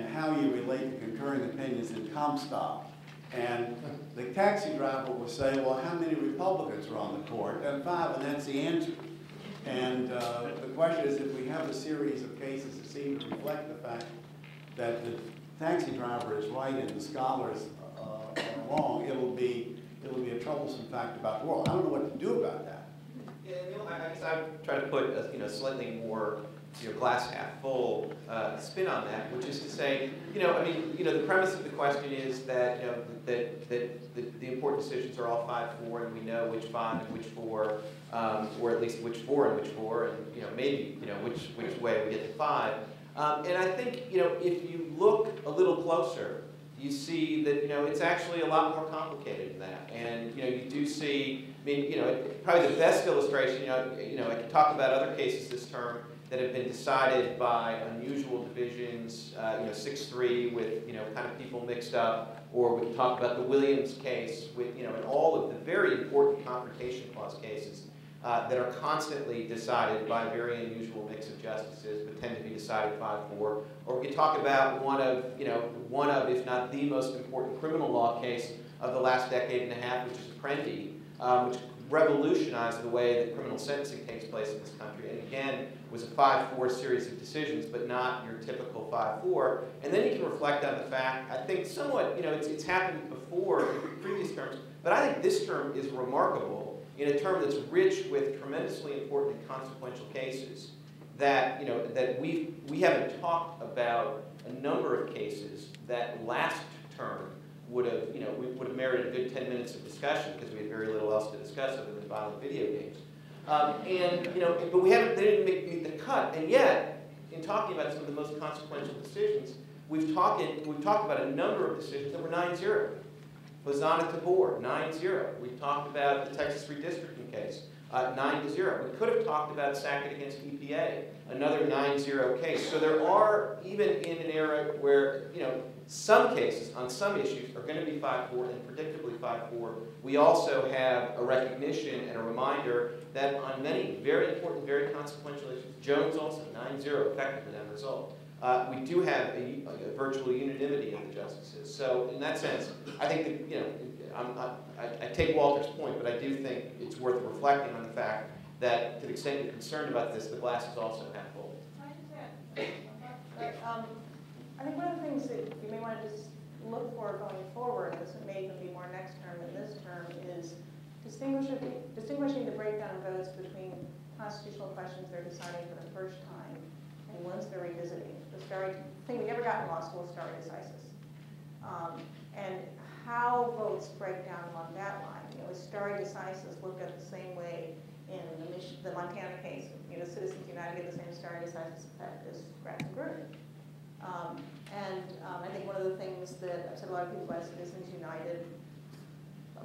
how you relate the concurring opinions in Comstock. And the taxi driver will say, well, how many Republicans are on the court? And 5, and that's the answer. And the question is, if we have a series of cases that seem to reflect the fact that the taxi driver is right and the scholars are wrong, it'll be a troublesome fact about the world. I don't know what to do about that. Yeah, you know, I guess I would try to put a slightly more glass half full spin on that, which is to say, I mean, the premise of the question is that that the important decisions are all 5-4, and we know which 5 and which 4, or at least which 4 and which 4, and maybe which way we get to 5. And I think if you look a little closer, you see that it's actually a lot more complicated than that, and you do see. I mean, probably the best illustration. I can talk about other cases this term that have been decided by unusual divisions, 6-3 with kind of people mixed up, or we can talk about the Williams case with and all of the very important confrontation clause cases that are constantly decided by a very unusual mix of justices, but tend to be decided 5-4. Or we can talk about one of if not the most important criminal law case of the last decade and a half, which is Apprendi, which revolutionized the way that criminal sentencing takes place in this country, and again was a 5-4 series of decisions, but not your typical 5-4. And then you can reflect on the fact, I think somewhat, it's happened before in previous terms, but I think this term is remarkable in a term that's rich with tremendously important and consequential cases that that we haven't talked about a number of cases that last term would have merited a good 10 minutes of discussion because we had very little else to discuss other than violent video games. But they didn't make the cut. And yet, in talking about some of the most consequential decisions, we've talked about a number of decisions that were 9-0. Hosanna Tabor, 9-0. We've talked about the Texas redistricting case, 9-0. We could have talked about Sackett against EPA, another 9-0 case. So there are, even in an era where some cases on some issues are going to be 5-4 and predictably 5-4. We also have a recognition and a reminder that on many very important, very consequential issues, Jones also 9-0 effectively on result. We do have a virtual unanimity of the justices. So in that sense, I think that I take Walter's point, but I do think it's worth reflecting on the fact that to the extent you're concerned about this, the glass is also half full. I think one of the things that you may want to just look for going forward, this may even be more next term than this term, is distinguishing the breakdown of votes between constitutional questions they're deciding for the first time and ones they're revisiting. The thing we never got in law school is stare decisis. And how votes break down along that line. Is stare decisis looked at the same way in the Montana case? Citizens United get the same stare decisis effect as Grattan Gruner. I think one of the things that I've said a lot of people about Citizens United,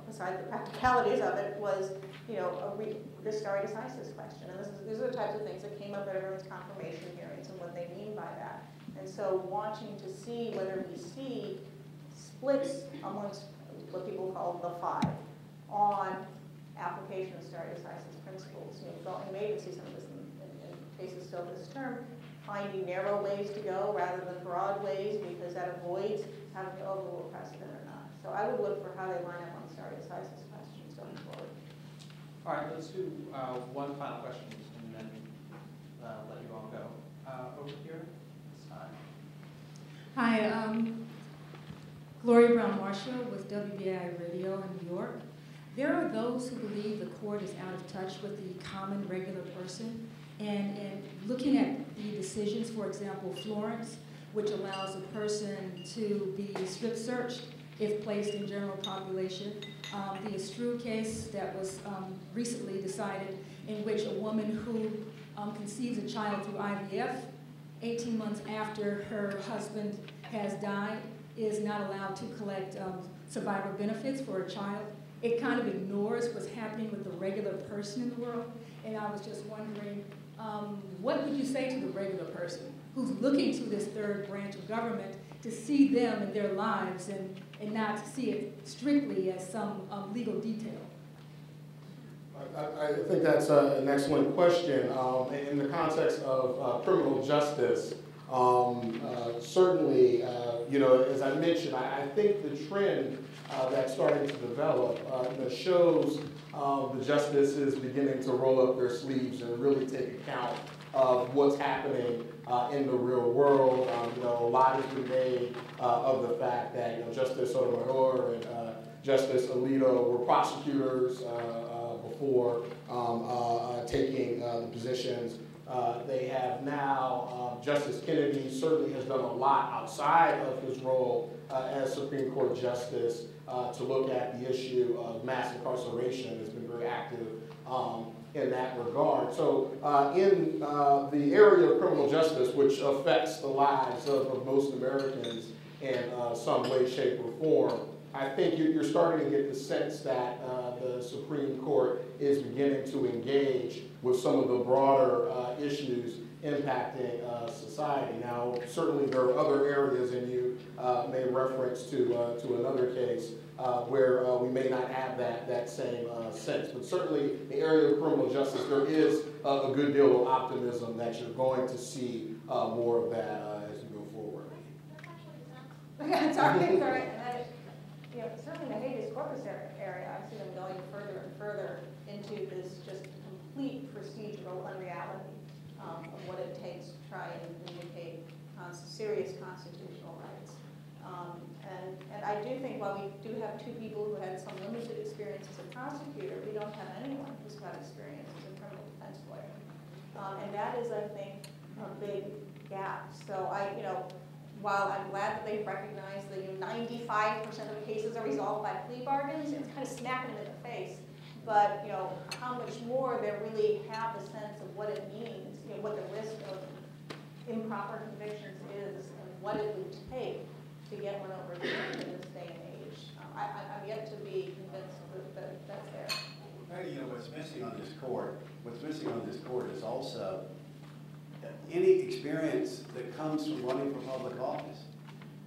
besides the practicalities of it, was the stare decisis question. And these are the types of things that came up at everyone's confirmation hearings and what they mean by that. And so watching to see whether we see splits amongst what people call the five, on application of stare decisis principles. You may even see some of this in cases still this term, finding narrow ways to go rather than broad ways, because that avoids having to overrule precedent or not. So I would look for how they line up on stare decisis questions going forward. All right, let's do one final question and then let you all go. Over here, this side. Hi, Gloria Brown Marshall with WBAI Radio in New York. There are those who believe the court is out of touch with the common regular person. And looking at the decisions, for example, Florence, which allows a person to be strip searched if placed in general population. The Estrue case that was recently decided, in which a woman who conceives a child through IVF, 18 months after her husband has died, is not allowed to collect survivor benefits for a child. It kind of ignores what's happening with the regular person in the world. And I was just wondering, what would you say to the regular person who's looking to this third branch of government to see them in their lives and not see it strictly as some legal detail? I think that's an excellent question. In the context of criminal justice, certainly, as I mentioned, I think the trend that's starting to develop shows the justices beginning to roll up their sleeves and really take account of what's happening in the real world. A lot has been made of the fact that Justice Sotomayor and Justice Alito were prosecutors before taking the positions they have now. Justice Kennedy certainly has done a lot outside of his role as Supreme Court Justice to look at the issue of mass incarceration. Has been very active in that regard. So in the area of criminal justice, which affects the lives of most Americans in some way, shape, or form, I think you're starting to get the sense that the Supreme Court is beginning to engage with some of the broader issues impacting society. Now, certainly there are other areas, and you made reference to another case where we may not have that same sense. But certainly the area of criminal justice, there is a good deal of optimism that you're going to see more of that as we go forward. It's all right. Certainly in the habeas corpus area, I see them going further and further into this just complete procedural unreality of what it takes to try and vindicate serious constitutional rights. And I do think while we do have two people who had some limited experience as a prosecutor, we don't have anyone who's got experience as a criminal defense lawyer. And that is, I think, a big gap. So while I'm glad that they've recognized that 95% of the cases are resolved by plea bargains, it's kind of smacking them in the face. But how much more they really have a sense of what it means, what the risk of improper convictions is, and what it would take to get one overturned in this day and age. I'm yet to be convinced that that's there. What's missing on this court is also any experience that comes from running for public office.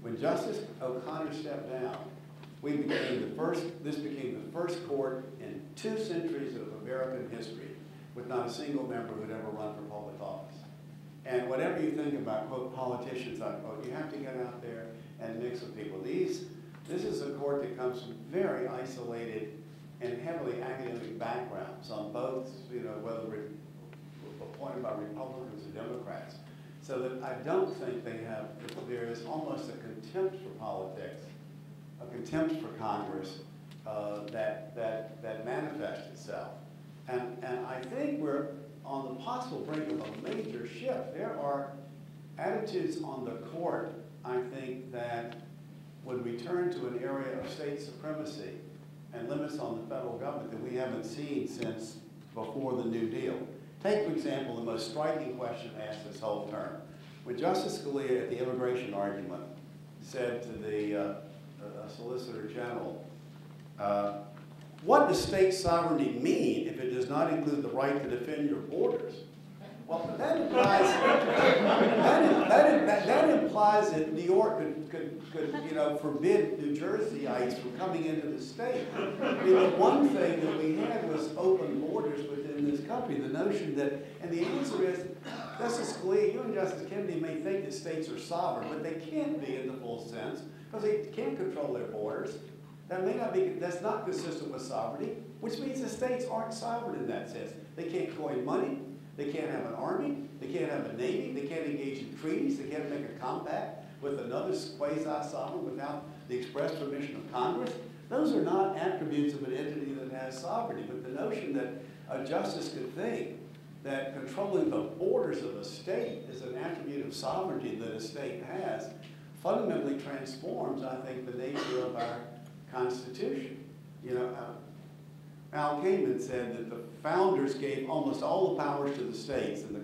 When Justice O'Connor stepped down, this became the first court in 2 centuries of American history with not a single member who'd ever run for public office. And whatever you think about, quote, politicians, unquote, you have to get out there and mix with people. This is a court that comes from very isolated and heavily academic backgrounds on both, whether appointed by Republicans or Democrats. So that I don't think there is almost a contempt for politics, a contempt for Congress that manifests itself. And I think we're on the possible brink of a major shift. There are attitudes on the court, I think, that would return to an area of state supremacy and limits on the federal government that we haven't seen since before the New Deal. Take, for example, the most striking question asked this whole term. When Justice Scalia at the immigration argument said to the Solicitor General, what does state sovereignty mean if it does not include the right to defend your borders? Well, that implies that New York could forbid New Jerseyites from coming into the state. I mean, the one thing that we had was open borders within this country. The notion that, and the answer is, Justice Scalia, you and Justice Kennedy may think that states are sovereign, but they can't be in the full sense because they can't control their borders. That's not consistent with sovereignty, which means the states aren't sovereign in that sense. They can't coin money. They can't have an army, they can't have a navy, they can't engage in treaties, they can't make a compact with another quasi-sovereign without the express permission of Congress. Those are not attributes of an entity that has sovereignty, but the notion that a justice could think that controlling the borders of a state is an attribute of sovereignty that a state has fundamentally transforms, I think, the nature of our Constitution. You know, Al Kamen said that the founders gave almost all the powers to the states in their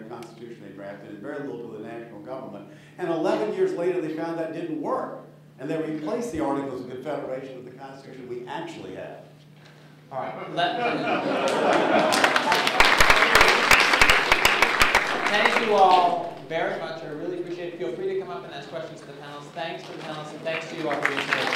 Constitution they drafted and very little to the national government. And 11 years later, they found that didn't work. And they replaced the Articles of Confederation with the Constitution we actually have. All right. Thank you all very much. I really appreciate it. Feel free to come up and ask questions to the panelists. Thanks to the panelists, and thanks to you all for being here.